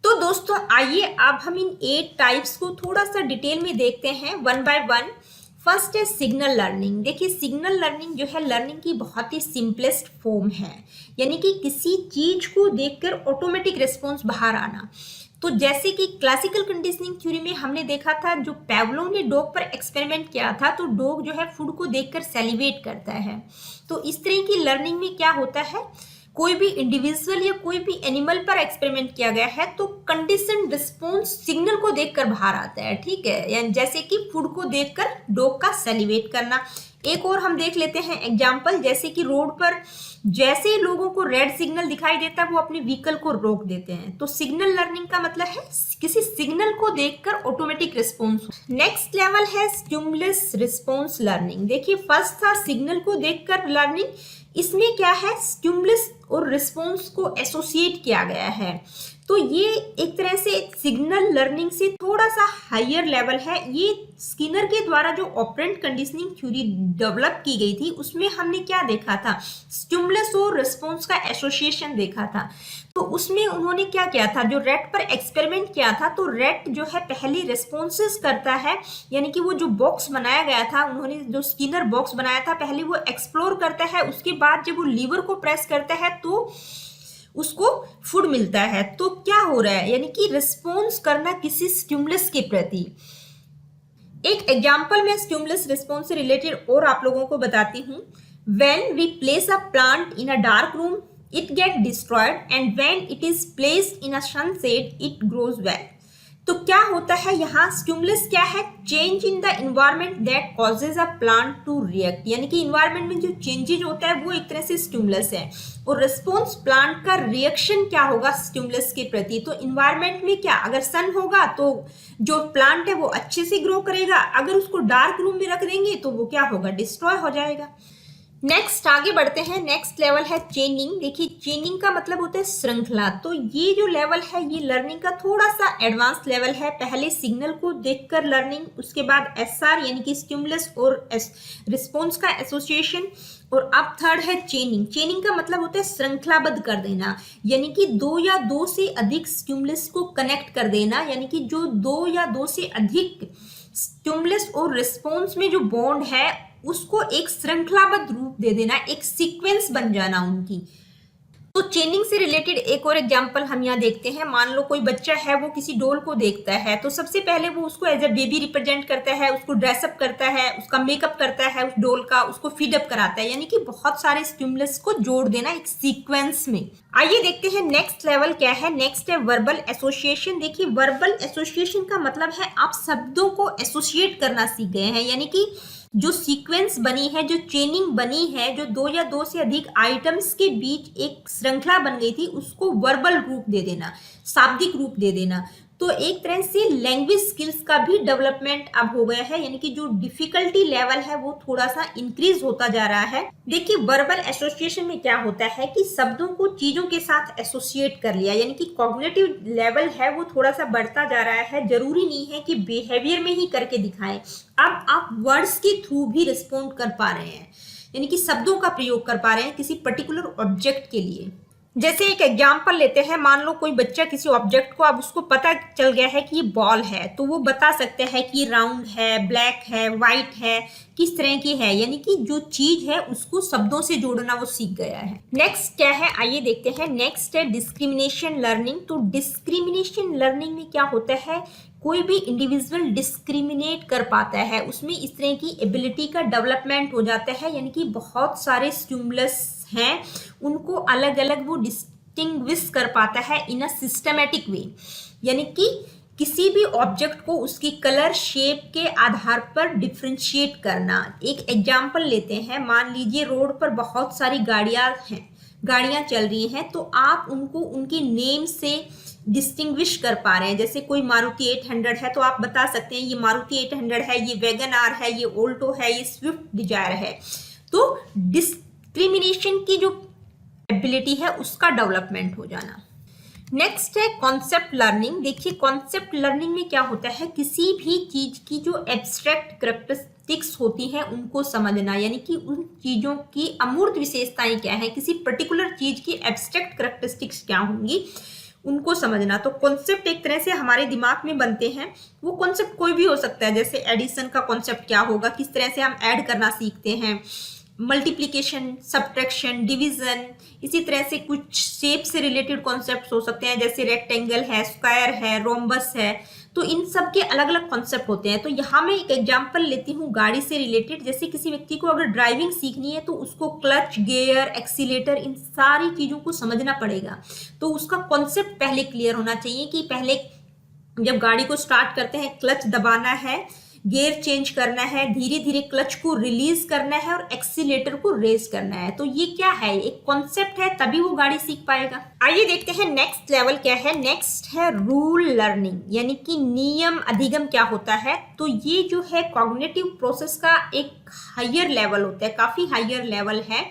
[SPEAKER 1] तो दोस्तों आइए अब हम इन 8 टाइप्स को थोड़ा सा डिटेल में देखते हैं वन बाय वन। फर्स्ट है सिग्नल लर्निंग। देखिए सिग्नल लर्निंग जो है लर्निंग की बहुत ही सिंपलेस्ट फॉर्म है, यानी कि किसी चीज को देखकर ऑटोमेटिक रिस्पॉन्स बाहर आना। तो जैसे कि क्लासिकल कंडीशनिंग थ्योरी में हमने देखा था, जो पैवलोव ने डॉग पर एक्सपेरिमेंट किया था, तो डॉग जो है फूड को देखकर सैलिवेट करता है। तो इस तरह की लर्निंग में क्या होता है, कोई भी इंडिविजुअल या कोई भी एनिमल पर एक्सपेरिमेंट किया गया है तो कंडीशन रिस्पॉन्स सिग्नल को देखकर बाहर आता है, ठीक है, यानी जैसे कि फूड को देखकर डॉग का सैलिवेट करना। एक और हम देख लेते हैं एग्जांपल, जैसे कि रोड पर जैसे लोगों को रेड सिग्नल दिखाई देता है वो अपने व्हीकल को रोक देते हैं। तो सिग्नल लर्निंग का मतलब है किसी सिग्नल को देखकर ऑटोमेटिक रिस्पॉन्स। नेक्स्ट लेवल है स्टिमुलस रिस्पॉन्स लर्निंग। देखिए फर्स्ट था सिग्नल को देखकर लर्निंग, इसमें क्या है स्टिमुलस और रिस्पॉन्स को एसोसिएट किया गया है। तो ये एक तरह से सिग्नल लर्निंग से थोड़ा सा हायर लेवल है। ये स्किनर के द्वारा जो ऑपरेंट कंडीशनिंग थ्योरी डेवलप की गई थी उसमें हमने क्या देखा था, स्टिमुलस और रिस्पॉन्स का एसोसिएशन देखा था। तो उसमें उन्होंने क्या किया था, जो रेट पर एक्सपेरिमेंट किया था, तो रेट जो है पहले रिस्पॉन्सेस करता है, यानी कि वो जो बॉक्स बनाया गया था, उन्होंने जो स्किनर बॉक्स बनाया था पहले वो एक्सप्लोर करता है, उसके बाद जब वो लीवर को प्रेस करता है तो उसको फूड मिलता है। तो क्या हो रहा है, यानी कि रिस्पॉन्स करना किसी स्टिमुलस के प्रति। एक एग्जांपल मैं स्टिमुलस रिस्पॉन्स से रिलेटेड और आप लोगों को बताती हूँ। When we place a plant in a dark room it get destroyed and when it is placed in a sunshade it grows well। तो क्या होता है यहाँ, स्टिमुलस क्या है, change in the environment that causes a plant to react, यानी कि environment में जो चेंजेज होता है वो एक तरह से स्टिमुलस है। और रिस्पॉन्स प्लांट का रिएक्शन क्या होगा स्टिमुलस के प्रति। तो इन्वायरमेंट में क्या, अगर सन होगा तो जो प्लांट है वो अच्छे से ग्रो करेगा, अगर उसको डार्क रूम में रख देंगे तो वो क्या होगा, डिस्ट्रॉय हो जाएगा। नेक्स्ट आगे बढ़ते हैं, नेक्स्ट लेवल है चेनिंग। देखिए चेनिंग का मतलब होता है श्रृंखला। तो ये जो लेवल है ये लर्निंग का थोड़ा सा एडवांस लेवल है। पहले सिग्नल को देखकर लर्निंग, उसके बाद एसआर यानी कि स्टिमुलस और रिस्पॉन्स का एसोसिएशन, और अब थर्ड है चेनिंग। चेनिंग का मतलब होता है श्रृंखलाबद्ध कर देना, यानी कि 2 या 2 से अधिक स्टिमुलस को कनेक्ट कर देना, यानी कि जो 2 या 2 से अधिक स्टिमुलस और रिस्पॉन्स में जो बॉन्ड है उसको एक श्रृंखलाबद्ध रूप दे देना, एक सीक्वेंस बन जाना उनकी। तो चेनिंग से रिलेटेड एक और एग्जांपल हम यहाँ देखते हैं। मान लो कोई बच्चा है वो किसी डॉल को देखता है, तो सबसे पहले वो उसको एज ए बेबी रिप्रेजेंट करता है, उसको ड्रेसअप करता है, उसका मेकअप करता है उस डॉल का, उसको फीडअप कराता है, यानी कि बहुत सारे स्टिमुलस को जोड़ देना एक सीक्वेंस में। आइए देखते हैं नेक्स्ट लेवल क्या है। नेक्स्ट है वर्बल एसोसिएशन। देखिए वर्बल एसोसिएशन का मतलब है आप शब्दों को एसोसिएट करना सीख गए हैं, यानी कि जो सीक्वेंस बनी है, जो चेनिंग बनी है, जो 2 या 2 से अधिक आइटम्स के बीच एक श्रृंखला बन गई थी, उसको वर्बल रूप दे देना, शाब्दिक रूप दे देना। तो एक तरह से लैंग्वेज स्किल्स का भी डेवलपमेंट अब हो गया है, यानी कि जो डिफिकल्टी लेवल है वो थोड़ा सा इंक्रीज होता जा रहा है। देखिए वर्बल एसोसिएशन में क्या होता है कि शब्दों को चीजों के साथ एसोसिएट कर लिया, यानी कि कॉग्निटिव लेवल है वो थोड़ा सा बढ़ता जा रहा है। जरूरी नहीं है कि बिहेवियर में ही करके दिखाएं, अब आप वर्ड्स के थ्रू भी रिस्पॉन्ड कर पा रहे हैं, यानी कि शब्दों का प्रयोग कर पा रहे हैं किसी पर्टिकुलर ऑब्जेक्ट के लिए। जैसे एक एग्जाम्पल लेते हैं, मान लो कोई बच्चा किसी ऑब्जेक्ट को, अब उसको पता चल गया है कि ये बॉल है, तो वो बता सकते हैं कि राउंड है, ब्लैक है, वाइट है, किस तरह की है, यानी कि जो चीज है उसको शब्दों से जोड़ना वो सीख गया है। नेक्स्ट क्या है आइए देखते हैं। नेक्स्ट है डिस्क्रिमिनेशन लर्निंग। तो डिस्क्रिमिनेशन लर्निंग में क्या होता है, कोई भी इंडिविजुअल डिस्क्रिमिनेट कर पाता है, उसमें इस तरह की एबिलिटी का डेवलपमेंट हो जाता है, यानी कि बहुत सारे स्टिमुलस हैं उनको अलग अलग वो डिस्टिंग्विश कर पाता है इन अ सिस्टमैटिक वे, यानी कि किसी भी ऑब्जेक्ट को उसकी कलर शेप के आधार पर डिफ्रेंशिएट करना। एक एग्जांपल लेते हैं, मान लीजिए रोड पर बहुत सारी गाड़ियां चल रही हैं, तो आप उनको उनके नेम से डिस्टिंग्विश कर पा रहे हैं। जैसे कोई मारुति 800 है तो आप बता सकते हैं ये मारुति 800 है, ये वैगन आर है, ये ऑल्टो है, ये स्विफ्ट डिजायर है। तो डिस्क्रिमिनेशन की जो एबिलिटी है उसका डेवलपमेंट हो जाना। नेक्स्ट है कॉन्सेप्ट लर्निंग। देखिए कॉन्सेप्ट लर्निंग में क्या होता है, किसी भी चीज की जो एब्स्ट्रैक्ट कैरेक्टरिस्टिक्स होती हैं उनको समझना, यानी कि उन चीजों की अमूर्त विशेषताएं क्या है, किसी पर्टिकुलर चीज की एब्स्ट्रैक्ट कैरेक्टरिस्टिक्स क्या होंगी उनको समझना। तो कॉन्सेप्ट एक तरह से हमारे दिमाग में बनते हैं, वो कॉन्सेप्ट कोई भी हो सकता है, जैसे एडिशन का कॉन्सेप्ट क्या होगा, किस तरह से हम ऐड करना सीखते हैं, मल्टीप्लिकेशन, सब्ट्रैक्शन, डिवीजन, इसी तरह से कुछ शेप से रिलेटेड कॉन्सेप्ट्स हो सकते हैं, जैसे रेक्टेंगल है, स्क्वायर है, रोम्बस है। तो इन सब के अलग अलग कॉन्सेप्ट होते हैं। तो यहाँ मैं एक एग्जांपल लेती हूँ गाड़ी से रिलेटेड। जैसे किसी व्यक्ति को अगर ड्राइविंग सीखनी है तो उसको क्लच, गियर, एक्सीलेटर, इन सारी चीजों को समझना पड़ेगा। तो उसका कॉन्सेप्ट पहले क्लियर होना चाहिए कि पहले जब गाड़ी को स्टार्ट करते हैं क्लच दबाना है, गियर चेंज करना है, धीरे धीरे क्लच को रिलीज करना है और एक्सीलेटर को रेज करना है। तो ये क्या है, एक कॉन्सेप्ट है, तभी वो गाड़ी सीख पाएगा। आइए देखते हैं नेक्स्ट लेवल क्या है। नेक्स्ट है रूल लर्निंग, यानी कि नियम अधिगम क्या होता है। तो ये जो है कॉग्निटिव प्रोसेस का एक हायर लेवल होता है, काफी हायर लेवल है।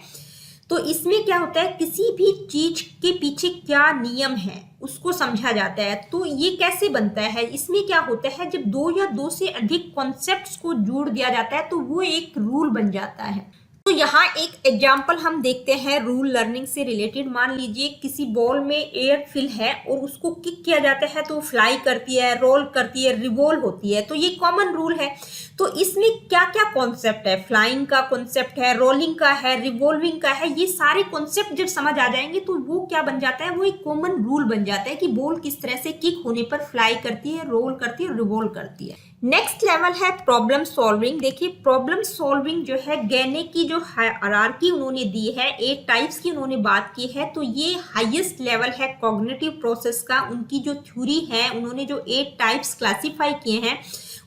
[SPEAKER 1] तो इसमें क्या होता है, किसी भी चीज के पीछे क्या नियम है उसको समझा जाता है। तो ये कैसे बनता है, इसमें क्या होता है, जब दो या दो से अधिक कॉन्सेप्ट्स को जोड़ दिया जाता है तो वो एक रूल बन जाता है। तो यहाँ एक एग्जाम्पल हम देखते हैं रूल लर्निंग से रिलेटेड। मान लीजिए किसी बॉल में एयर फिल है और उसको किक किया जाता है तो फ्लाई करती है, रोल करती है, रिवॉल्व होती है। तो ये कॉमन रूल है। तो इसमें क्या क्या कॉन्सेप्ट है, फ्लाइंग का कॉन्सेप्ट है, रोलिंग का है, रिवॉल्विंग का है। ये सारे कॉन्सेप्ट जब समझ आ जाएंगे तो वो क्या बन जाता है, वो एक कॉमन रूल बन जाता है कि बॉल किस तरह से किक होने पर फ्लाई करती है, रोल करती है, रिवॉल्व करती है। नेक्स्ट लेवल है प्रॉब्लम सॉल्विंग। देखिए प्रॉब्लम सॉल्विंग जो है, गैने की जो हायरार्की उन्होंने दी है, 8 टाइप्स की उन्होंने बात की है। तो ये हाईएस्ट लेवल है कॉग्निटिव प्रोसेस का। उनकी जो थ्योरी है, उन्होंने जो 8 टाइप्स क्लासिफाई किए हैं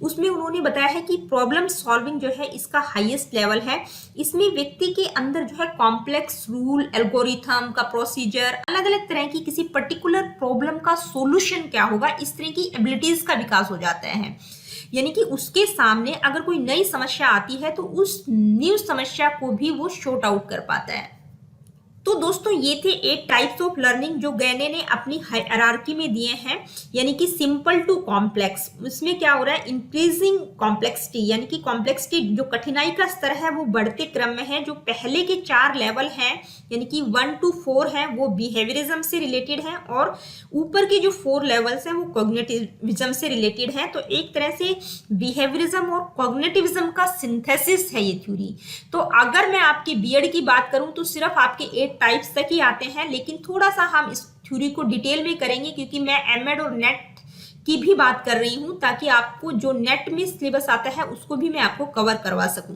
[SPEAKER 1] उसमें उन्होंने बताया है कि प्रॉब्लम सॉल्विंग जो है इसका हाईएस्ट लेवल है। इसमें व्यक्ति के अंदर जो है कॉम्प्लेक्स रूल, एल्गोरिथम का प्रोसीजर, अलग अलग तरह की किसी पर्टिकुलर प्रॉब्लम का सॉल्यूशन क्या होगा, इस तरह की एबिलिटीज का विकास हो जाता है। यानी कि उसके सामने अगर कोई नई समस्या आती है तो उस न्यू समस्या को भी वो शॉर्ट आउट कर पाता है। तो दोस्तों ये थे 8 टाइप्स ऑफ लर्निंग जो गैने ने अपनी हायरार्की में दिए हैं, यानी कि सिंपल टू कॉम्प्लेक्स। उसमें क्या हो रहा है, इंक्रीजिंग कॉम्प्लेक्सिटी, यानी कि कॉम्प्लेक्सिटी जो कठिनाई का स्तर है वो बढ़ते क्रम में है। जो पहले के 4 लेवल हैं, यानी कि 1 to 4 है, वो बिहेवियरिज्म से रिलेटेड है, और ऊपर के जो 4 लेवल्स हैं वो कॉग्निटिविज्म से रिलेटेड है। तो एक तरह से बिहेवियरिज्म और कॉग्निटिविज्म का सिंथेसिस है ये थ्योरी। तो अगर मैं आपकी बीएड की बात करूं तो सिर्फ आपके 8 टाइप्स तक ही आते हैं, लेकिन थोड़ा सा हम इस थ्योरी को डिटेल में करेंगे क्योंकि मैं एमएड और नेट की भी बात कर रही हूं, ताकि आपको जो नेट में सिलेबस आता है उसको भी मैं आपको कवर करवा सकूं।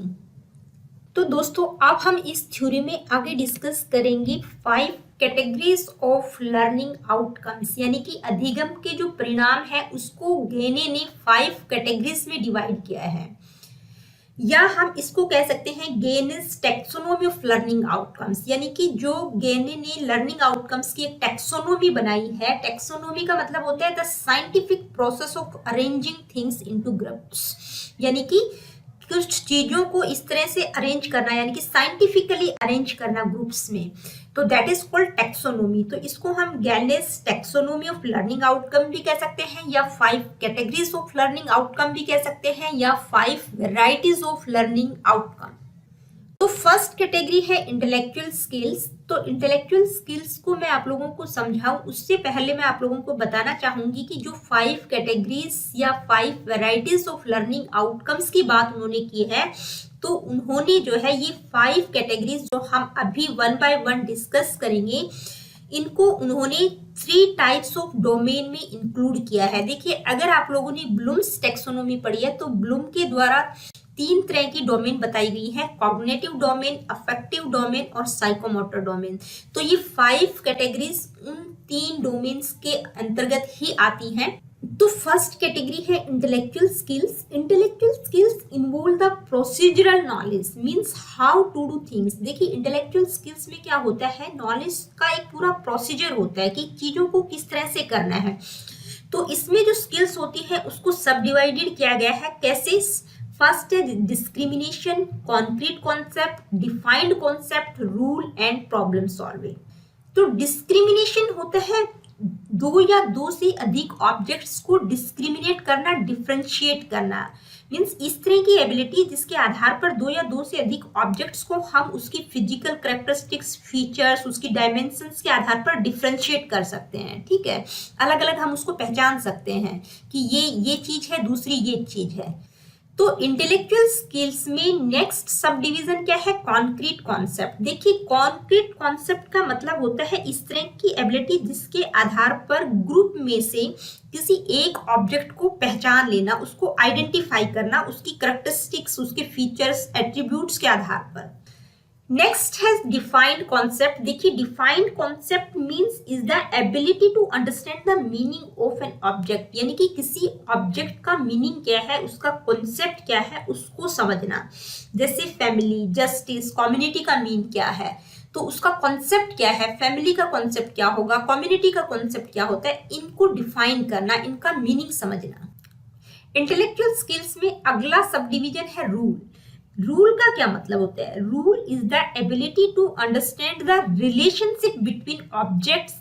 [SPEAKER 1] तो दोस्तों अब हम इस थ्योरी में आगे डिस्कस करेंगे 5 कैटेगरीज ऑफ लर्निंग आउटकम्स, यानी कि अधिगम के जो परिणाम है उसको गैने ने 5 कैटेगरीज में डिवाइड किया है, या हम इसको कह सकते हैं गेनेस टैक्सोनॉमी ऑफ लर्निंग आउटकम्स। यानी कि जो गैने ने लर्निंग आउटकम्स की एक टैक्सोनॉमी बनाई है। टैक्सोनॉमी का मतलब होता है the scientific process of arranging things into groups, यानी कि कुछ चीजों को इस तरह से अरेंज करना, यानी कि साइंटिफिकली अरेंज करना ग्रुप्स में। तो दैट इज कॉल्ड टैक्सोनॉमी। तो इसको हम गैनेस टैक्सोनॉमी ऑफ लर्निंग आउटकम भी कह सकते हैं, या 5 कैटेगरीज ऑफ लर्निंग आउटकम भी कह सकते हैं, या 5 वेराइटीज ऑफ लर्निंग आउटकम। तो फर्स्ट कैटेगरी है इंटेलेक्चुअल स्किल्स। तो इंटेलेक्चुअल स्किल्स को मैं आप लोगों को समझाऊं उससे पहले मैं आप लोगों को बताना चाहूंगी कि जो 5 कैटेगरीज या 5 वेराइटीज ऑफ लर्निंग आउटकम्स की बात उन्होंने की है, तो उन्होंने जो है ये 5 कैटेगरीज जो हम अभी 1 by 1 डिस्कस करेंगे, इनको उन्होंने 3 टाइप्स ऑफ डोमेन में इंक्लूड किया है। देखिए अगर आप लोगों ने ब्लूम्स टैक्सोनॉमी पढ़ी है तो ब्लूम के द्वारा 3 तरह की डोमेन बताई गई है, कॉग्निटिव डोमेन, अफेक्टिव डोमेन और साइकोमोटर डोमेन। तो ये 5 कैटेगरीज उन 3 डोमेन्स के अंतर्गत ही आती हैं। तो फर्स्ट कैटेगरी है intellectual skills. Intellectual skills involve the procedural knowledge, means how to do things. देखिए इंटेलेक्चुअल स्किल्स में क्या होता है, नॉलेज का एक पूरा प्रोसीजर होता है कि चीजों को किस तरह से करना है। तो इसमें जो स्किल्स होती है उसको सब डिवाइडेड किया गया है। कैसे? फर्स्ट है discrimination, concrete concept, defined concept, rule and problem solving. तो डिस्क्रिमिनेशन होता है दो या दो से अधिक ऑब्जेक्ट्स को डिस्क्रिमिनेट करना, डिफरेंशिएट करना, मीन्स इस तरह की एबिलिटी जिसके आधार पर दो या दो से अधिक ऑब्जेक्ट्स को हम उसकी फिजिकल कैरेक्टरिस्टिक्स, फीचर्स, उसकी डायमेंशंस के आधार पर डिफरेंशिएट कर सकते हैं। ठीक है, अलग अलग हम उसको पहचान सकते हैं कि ये चीज है, दूसरी ये चीज है। तो इंटेलेक्चुअल स्किल्स में नेक्स्ट सब डिवीजन क्या है? Concrete concept. देखिए, कॉन्क्रीट कॉन्सेप्ट का मतलब होता है इस तरह की एबिलिटी जिसके आधार पर ग्रुप में से किसी एक ऑब्जेक्ट को पहचान लेना, उसको आइडेंटिफाई करना, उसकी कैरेक्टरिस्टिक्स, उसके फीचर्स, एट्रीब्यूट्स के आधार पर। नेक्स्ट है डिफाइंड कॉन्सेप्ट। देखिए, defined concept means is the ability to understand the meaning of an object, यानी कि किसी ऑब्जेक्ट का मीनिंग क्या है, उसका कॉन्सेप्ट क्या है, उसको समझना। जैसे फैमिली, जस्टिस, कम्युनिटी का मीन क्या है, तो उसका कॉन्सेप्ट क्या है, फैमिली का कॉन्सेप्ट क्या होगा, कम्युनिटी का कॉन्सेप्ट क्या होता है, इनको डिफाइन करना, इनका मीनिंग समझना। इंटेलेक्चुअल स्किल्स में अगला सब डिवीजन है रूल। रूल का क्या मतलब होता है? Rule is the ability to understand the relationship between objects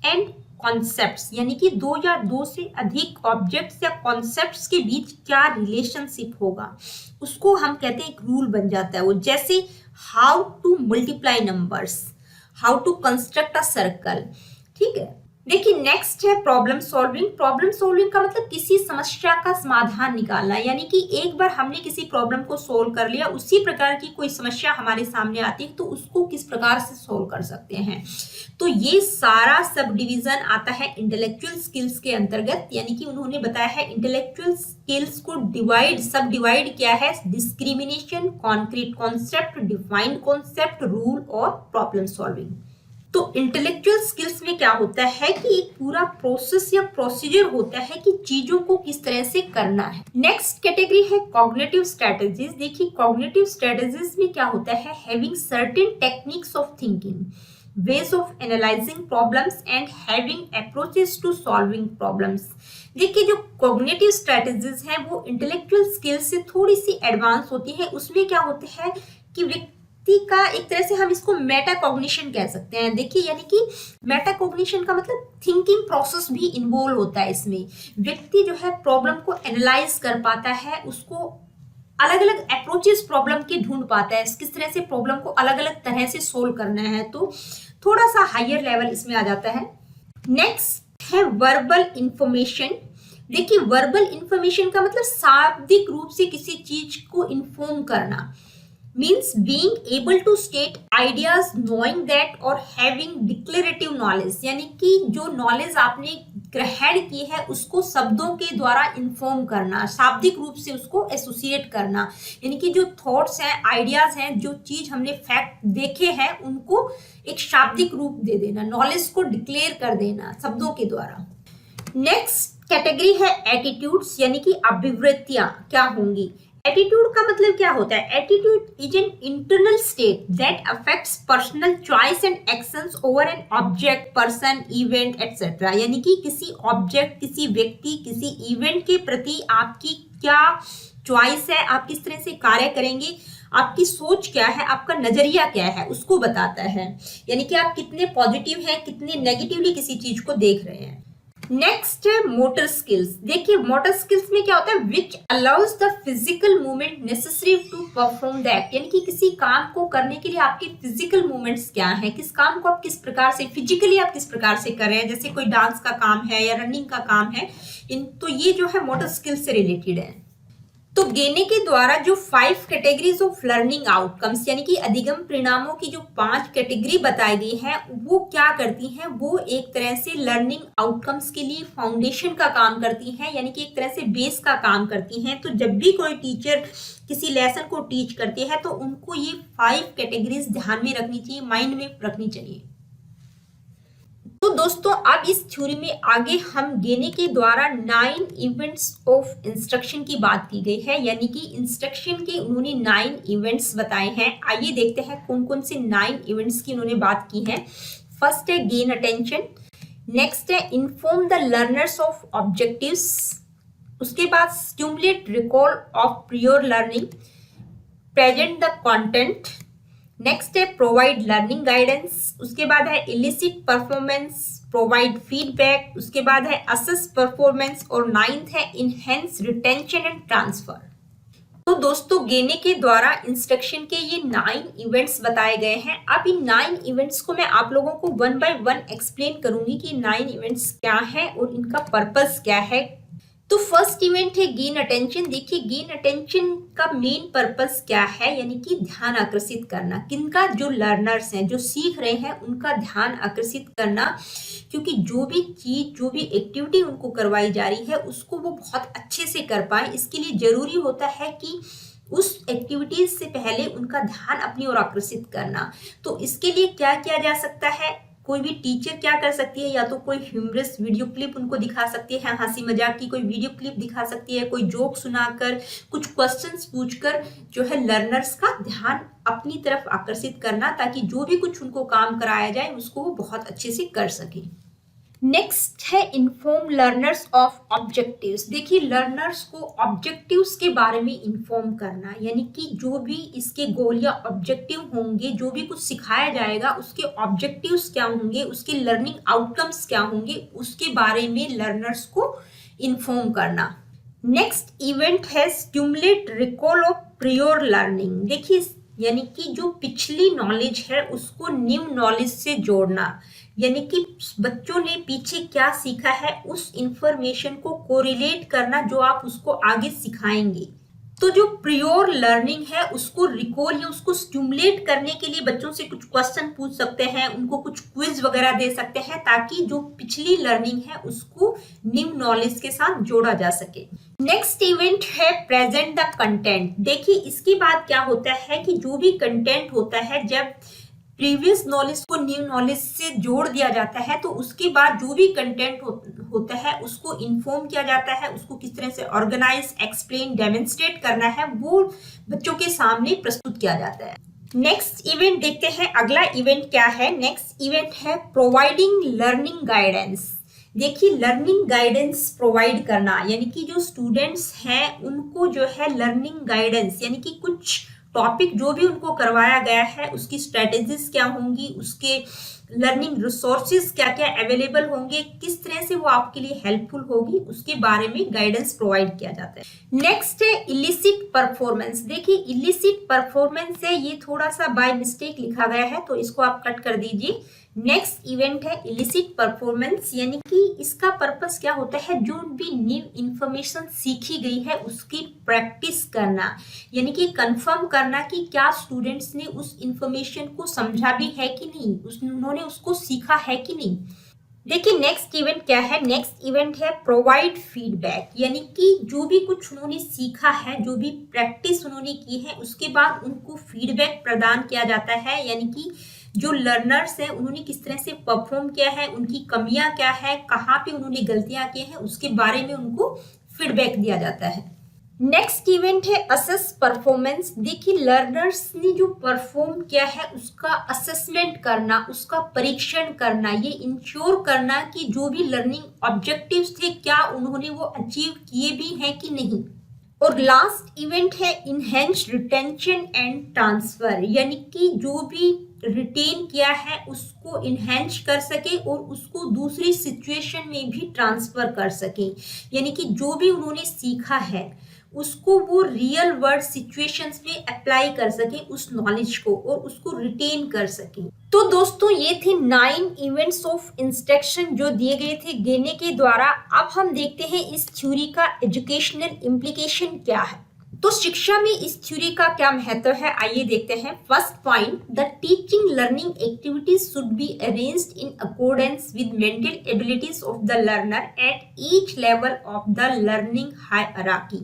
[SPEAKER 1] and concepts, यानी कि दो या दो से अधिक ऑब्जेक्ट्स या कॉन्सेप्ट्स के बीच क्या रिलेशनशिप होगा, उसको हम कहते हैं एक रूल बन जाता है वो। जैसे how to multiply numbers, how to construct a circle. ठीक है, देखिए नेक्स्ट है प्रॉब्लम सॉल्विंग। प्रॉब्लम सॉल्विंग का मतलब किसी समस्या का समाधान निकालना, यानी कि एक बार हमने किसी प्रॉब्लम को सोल्व कर लिया, उसी प्रकार की कोई समस्या हमारे सामने आती है तो उसको किस प्रकार से सोल्व कर सकते हैं। तो ये सारा सब डिवीजन आता है इंटेलेक्चुअल स्किल्स के अंतर्गत, यानी कि उन्होंने बताया है इंटेलेक्चुअल स्किल्स को सब डिवाइड किया है discrimination, concrete concept, defined concept, rule और प्रॉब्लम सॉल्विंग। तो इंटेलेक्चुअल स्किल्स में क्या होता है कि एक पूरा प्रोसेस या प्रोसीजर होता है कि चीजों को किस तरह से करना है। नेक्स्ट कैटेगरी है कॉग्निटिव स्ट्रेटजीज। देखिए, कॉग्निटिव स्ट्रेटजीज में क्या होता है? Having certain techniques of thinking, ways of analyzing problems and having approaches to solving problems। देखिए, जो कॉग्निटिव स्ट्रेटजीज हैं वो इंटेलेक्चुअल स्किल्स से थोड़ी सी एडवांस होती है। उसमें क्या होता है कि व्यक्ति का एक तरह से हम इसको मेटा कॉग्निशन कह सकते हैं। देखिए, यानी कि मेटा कॉग्निशन का मतलब थिंकिंग प्रोसेस भी इन्वॉल्व होता है इसमें। व्यक्ति जो है प्रॉब्लम को एनालाइज कर पाता है, उसको अलग अलग अप्रोचेस प्रॉब्लम के ढूंढ पाता है, किस तरह से प्रॉब्लम को अलग अलग तरह से सोल्व करना है, तो थोड़ा सा हायर लेवल इसमें आ जाता है। नेक्स्ट है वर्बल इंफॉर्मेशन। देखिए, वर्बल इंफॉर्मेशन का मतलब शाब्दिक रूप से किसी चीज को इन्फॉर्म करना, means being able to state ideas, knowing that और हैविंग डिक्लेरेटिव नॉलेज, यानी कि जो नॉलेज आपने ग्रहण की है उसको शब्दों के द्वारा इन्फॉर्म करना, शाब्दिक रूप से उसको एसोसिएट करना, यानी कि जो थॉट्स हैं, आइडियाज हैं, जो चीज हमने फैक्ट देखे हैं उनको एक शाब्दिक रूप दे देना, नॉलेज को डिक्लेयर कर देना शब्दों के द्वारा। नेक्स्ट कैटेगरी है एटीट्यूड्स, यानी कि अभिवृत्तियां क्या होंगी। एटीट्यूड का मतलब क्या होता है? Attitude is an internal state that affects personal choice and actions over an object, person, event etcetera, यानी कि किसी ऑब्जेक्ट, किसी व्यक्ति, किसी इवेंट के प्रति आपकी क्या चॉइस है, आप किस तरह से कार्य करेंगे, आपकी सोच क्या है, आपका नजरिया क्या है, उसको बताता है। यानी कि आप कितने पॉजिटिव हैं, कितने नेगेटिवली किसी चीज को देख रहे हैं। नेक्स्ट है मोटर स्किल्स। देखिए, मोटर स्किल्स में क्या होता है? Which allows the physical movement necessary to perform the act, यानी कि किसी काम को करने के लिए आपके फिजिकल मूवमेंट्स क्या हैं, किस काम को आप किस प्रकार से फिजिकली आप किस प्रकार से कर रहे हैं। जैसे कोई डांस का काम है या रनिंग का काम है, तो ये जो है मोटर स्किल्स से रिलेटेड है। तो गेने के द्वारा जो 5 कैटेगरीज ऑफ लर्निंग आउटकम्स, यानी कि अधिगम परिणामों की जो 5 कैटेगरी बताई गई हैं, वो क्या करती हैं? वो एक तरह से लर्निंग आउटकम्स के लिए फाउंडेशन का काम करती हैं, यानी कि एक तरह से बेस का काम करती हैं। तो जब भी कोई टीचर किसी लेसन को टीच करते हैं तो उनको ये 5 कैटेगरीज ध्यान में रखनी चाहिए, माइंड में रखनी चाहिए। तो दोस्तों, अब इस थ्योरी में आगे हम गेने के द्वारा 9 इवेंट्स ऑफ इंस्ट्रक्शन की बात की गई है, यानी कि इंस्ट्रक्शन के उन्होंने 9 इवेंट्स बताए हैं। आइए देखते हैं कौन कौन से 9 इवेंट्स की उन्होंने बात की है। फर्स्ट है गेन अटेंशन, नेक्स्ट है inform the learners of objectives, उसके बाद stimulate recall of prior learning, present the content, next है प्रोवाइड लर्निंग गाइडेंस, उसके बाद है इलिसिट परफॉर्मेंस, प्रोवाइड फीडबैक, उसके बाद है असेस परफॉर्मेंस और 9th है इनहेंस रिटेंशन एंड ट्रांसफर। तो दोस्तों गेने के द्वारा इंस्ट्रक्शन के ये 9 इवेंट्स बताए गए हैं। अब इन 9 इवेंट्स को मैं आप लोगों को 1 बाय 1 एक्सप्लेन करूंगी कि 9 इवेंट्स क्या है और इनका पर्पस क्या है। तो फर्स्ट इवेंट है गेन अटेंशन। देखिए गेन अटेंशन का मेन पर्पस क्या है, यानी कि ध्यान आकर्षित करना। किनका? जो लर्नर्स हैं, जो सीख रहे हैं, उनका ध्यान आकर्षित करना, क्योंकि जो भी चीज, जो भी एक्टिविटी उनको करवाई जा रही है उसको वो बहुत अच्छे से कर पाए। इसके लिए जरूरी होता है कि उस एक्टिविटीज से पहले उनका ध्यान अपनी ओर आकर्षित करना। तो इसके लिए क्या किया जा सकता है? कोई भी टीचर क्या कर सकती है, या तो कोई ह्यूमरस वीडियो क्लिप उनको दिखा सकती है, हंसी मजाक की कोई वीडियो क्लिप दिखा सकती है, कोई जोक सुनाकर, कुछ क्वेश्चंस पूछकर जो है लर्नर्स का ध्यान अपनी तरफ आकर्षित करना, ताकि जो भी कुछ उनको काम कराया जाए उसको वो बहुत अच्छे से कर सके। नेक्स्ट है इन्फॉर्म लर्नर्स ऑफ ऑब्जेक्टिव्स। देखिए लर्नर्स को ऑब्जेक्टिव्स के बारे में इन्फॉर्म करना, यानी कि जो भी इसके गोल या ऑब्जेक्टिव होंगे, जो भी कुछ सिखाया जाएगा उसके ऑब्जेक्टिव्स क्या होंगे, उसके लर्निंग आउटकम्स क्या होंगे, उसके बारे में लर्नर्स को इन्फॉर्म करना। नेक्स्ट इवेंट है stimulate recall of prior learning. देखिए यानी कि जो पिछली नॉलेज है उसको न्यू नॉलेज से जोड़ना, यानी कि बच्चों ने पीछे क्या सीखा है उस इंफॉर्मेशन को कोरिलेट करना जो आप उसको आगे सिखाएंगे। तो जो प्रियोर लर्निंग है उसको रिकॉल या उसको स्टिमुलेट करने के लिए बच्चों से कुछ क्वेश्चन पूछ सकते हैं, उनको कुछ क्विज वगैरह दे सकते हैं, ताकि जो पिछली लर्निंग है उसको न्यू नॉलेज के साथ जोड़ा जा सके। नेक्स्ट इवेंट है प्रेजेंट द कंटेंट। देखिए इसके बाद क्या होता है कि जो भी कंटेंट होता है, जब प्रीवियस नॉलेज को न्यू नॉलेज से जोड़ दिया जाता है तो उसके बाद जो भी कंटेंट होता है उसको इन्फॉर्म किया जाता है, उसको किस तरह से ऑर्गेनाइज, एक्सप्लेन, डेमोन्स्ट्रेट करना है वो बच्चों के सामने प्रस्तुत किया जाता है। नेक्स्ट इवेंट देखते हैं, अगला इवेंट क्या है। नेक्स्ट इवेंट है प्रोवाइडिंग लर्निंग गाइडेंस। देखिए लर्निंग गाइडेंस प्रोवाइड करना, यानी कि जो स्टूडेंट्स हैं उनको जो है लर्निंग गाइडेंस, यानी कि कुछ टॉपिक जो भी उनको करवाया गया है उसकी स्ट्रेटेजीज क्या होंगी, उसके लर्निंग रिसोर्सेज क्या क्या अवेलेबल होंगे, किस तरह से वो आपके लिए हेल्पफुल होगी, उसके बारे में गाइडेंस प्रोवाइड किया जाता है। नेक्स्ट है इलिसिट परफॉर्मेंस। देखिए इलिसिट परफॉर्मेंस है, ये थोड़ा सा बाय मिस्टेक लिखा गया है तो इसको आप कट कर दीजिए। नेक्स्ट इवेंट है इलिसिट परफॉर्मेंस, यानी कि इसका पर्पस क्या होता है, जो भी न्यू इंफॉर्मेशन सीखी गई है उसकी प्रैक्टिस करना, यानी कि कंफर्म करना कि क्या स्टूडेंट्स ने उस इंफॉर्मेशन को समझा भी है कि नहीं, उन्होंने उसको सीखा है कि नहीं। देखिए नेक्स्ट इवेंट क्या है। नेक्स्ट इवेंट है प्रोवाइड फीडबैक, यानी कि जो भी कुछ उन्होंने सीखा है, जो भी प्रैक्टिस उन्होंने की है उसके बाद उनको फीडबैक प्रदान किया जाता है, यानी कि जो लर्नर्स हैं उन्होंने किस तरह से परफॉर्म किया है, उनकी कमियां क्या है, कहाँ पे उन्होंने गलतियां की हैं, उसके बारे में उनको फीडबैक दिया जाता है। नेक्स्ट इवेंट है असेस परफॉर्मेंस। देखिए लर्नर्स ने जो परफॉर्म किया है उसका असेसमेंट करना, उसका परीक्षण करना, ये इंश्योर करना कि जो भी लर्निंग ऑब्जेक्टिव्स थे क्या उन्होंने वो अचीव किए भी हैं कि नहीं। और लास्ट इवेंट है इनहेंस रिटेंशन एंड ट्रांसफर, यानी कि जो भी रिटेन किया है उसको इनहेंस कर सके और उसको दूसरी सिचुएशन में भी ट्रांसफर कर सके, यानी कि जो भी उन्होंने सीखा है उसको वो रियल वर्ल्ड सिचुएशंस में अप्लाई कर सके उस नॉलेज को, और उसको रिटेन कर सके। तो दोस्तों ये थे 9 इवेंट्स ऑफ इंस्ट्रक्शन जो दिए गए थे गेने के द्वारा। अब हम देखते हैं इस थ्योरी का एजुकेशनल इम्प्लीकेशन क्या है। तो शिक्षा में इस थ्योरी का क्या महत्व है, आइए देखते हैं। First point, the teaching learning activities should be arranged in accordance with mental abilities of the learner at each level of the learning hierarchy.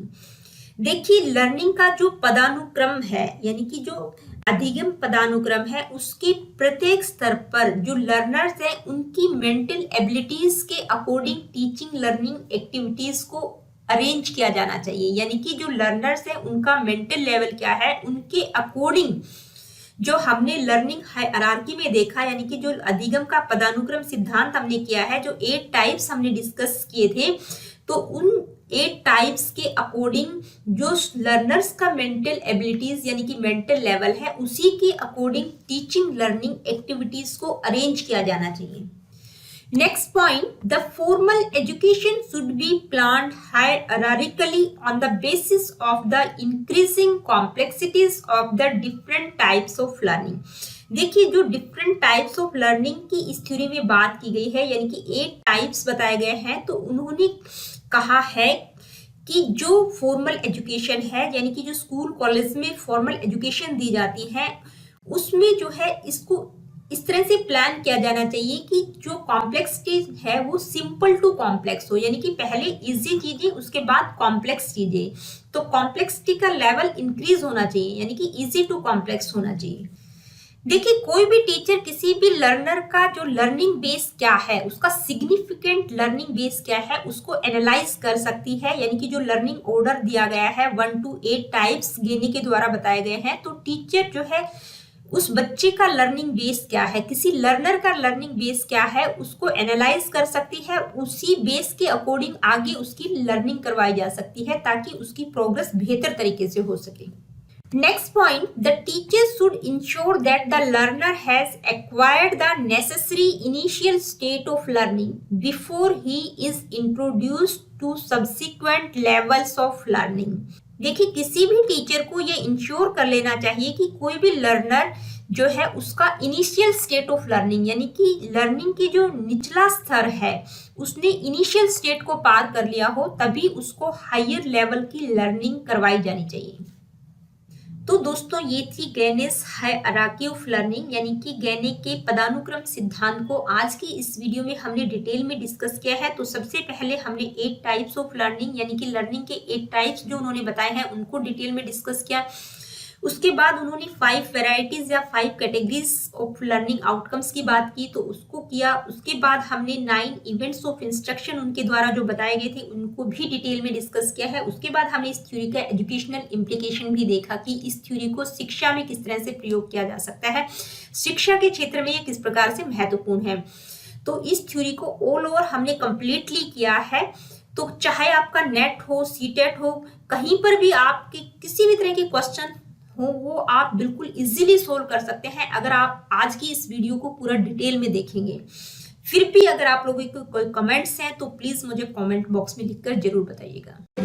[SPEAKER 1] देखिए लर्निंग का जो पदानुक्रम है, यानी कि जो अधिगम पदानुक्रम है, उसके प्रत्येक स्तर पर जो लर्नर्स हैं उनकी मेंटल एबिलिटीज के अकॉर्डिंग टीचिंग लर्निंग एक्टिविटीज को अरेंज किया जाना चाहिए, यानी कि जो लर्नर्स हैं उनका मेंटल लेवल क्या है उनके अकॉर्डिंग जो हमने लर्निंग हायरार्की में देखा, यानी कि जो अधिगम का पदानुक्रम सिद्धांत हमने किया है, जो 8 टाइप्स हमने डिस्कस किए थे, तो उन 8 टाइप्स के अकॉर्डिंग जो लर्नर्स का मेंटल एबिलिटीज यानी कि मेंटल लेवल है उसी के अकॉर्डिंग टीचिंग लर्निंग एक्टिविटीज को अरेंज किया जाना चाहिए। Next point, the formal education should be planned hierarchically on the basis of the increasing complexities of the different types of learning. देखिए, जो डिफरेंट टाइप्स ऑफ लर्निंग की इस theory में बात की गई है, यानी कि 8 टाइप्स बताए गए हैं, तो उन्होंने कहा है कि जो फॉर्मल एजुकेशन है, यानी कि जो स्कूल कॉलेज में फॉर्मल एजुकेशन दी जाती है, उसमें जो है इसको इस तरह से प्लान किया जाना चाहिए कि जो कॉम्प्लेक्सिटी है वो सिंपल टू कॉम्प्लेक्स हो, यानी कि पहले इजी चीजें उसके बाद कॉम्प्लेक्स चीजें, तो कॉम्प्लेक्सिटी का लेवल इंक्रीज होना चाहिए, यानी कि इजी टू कॉम्प्लेक्स होना चाहिए। देखिए, कोई भी टीचर किसी भी लर्नर का जो लर्निंग बेस क्या है, उसका सिग्निफिकेंट लर्निंग बेस क्या है, उसको एनालाइज कर सकती है, यानी कि जो लर्निंग ऑर्डर दिया गया है 1 to 8 टाइप्स गेनी के द्वारा बताए गए हैं, तो टीचर जो है उस बच्चे का लर्निंग बेस क्या है, किसी लर्नर का लर्निंग बेस क्या है, उसको एनालाइज कर सकती है, उसी बेस के अकॉर्डिंग आगे उसकी लर्निंग करवाई जा सकती है ताकि उसकी प्रोग्रेस बेहतर तरीके से हो सके। Next point, the teacher should ensure that the learner has acquired the necessary initial state of learning before he is introduced to subsequent levels of learning. देखिए, किसी भी टीचर को ये इंश्योर कर लेना चाहिए कि कोई भी लर्नर जो है उसका इनिशियल स्टेट ऑफ लर्निंग, यानी कि लर्निंग की जो निचला स्तर है उसने इनिशियल स्टेट को पार कर लिया हो, तभी उसको हायर लेवल की लर्निंग करवाई जानी चाहिए। तो दोस्तों, ये थी गैनेस हायरार्की ऑफ लर्निंग, यानी कि गैने के पदानुक्रम सिद्धांत को आज की इस वीडियो में हमने डिटेल में डिस्कस किया है। तो सबसे पहले हमने 8 टाइप्स ऑफ लर्निंग, यानी कि लर्निंग के 8 टाइप्स जो उन्होंने बताए हैं उनको डिटेल में डिस्कस किया। उसके बाद उन्होंने 5 वेराइटीज या 5 कैटेगरीज ऑफ लर्निंग आउटकम्स की बात की, तो उसको किया। उसके बाद हमने 9 इवेंट्स ऑफ इंस्ट्रक्शन उनके द्वारा जो बताए गए थे उनको भी डिटेल में डिस्कस किया है। उसके बाद हमने इस थ्योरी का एजुकेशनल इम्प्लीकेशन भी देखा कि इस थ्योरी को शिक्षा में किस तरह से प्रयोग किया जा सकता है, शिक्षा के क्षेत्र में ये किस प्रकार से महत्वपूर्ण है। तो इस थ्योरी को ऑल ओवर हमने कंप्लीटली किया है। तो चाहे आपका नेट हो, सीटेट हो, कहीं पर भी आपके किसी भी तरह के क्वेश्चन हो, वो आप बिल्कुल इजीली सोल्व कर सकते हैं अगर आप आज की इस वीडियो को पूरा डिटेल में देखेंगे। फिर भी अगर आप लोगों के कोई कमेंट्स हैं तो प्लीज मुझे कमेंट बॉक्स में लिखकर जरूर बताइएगा।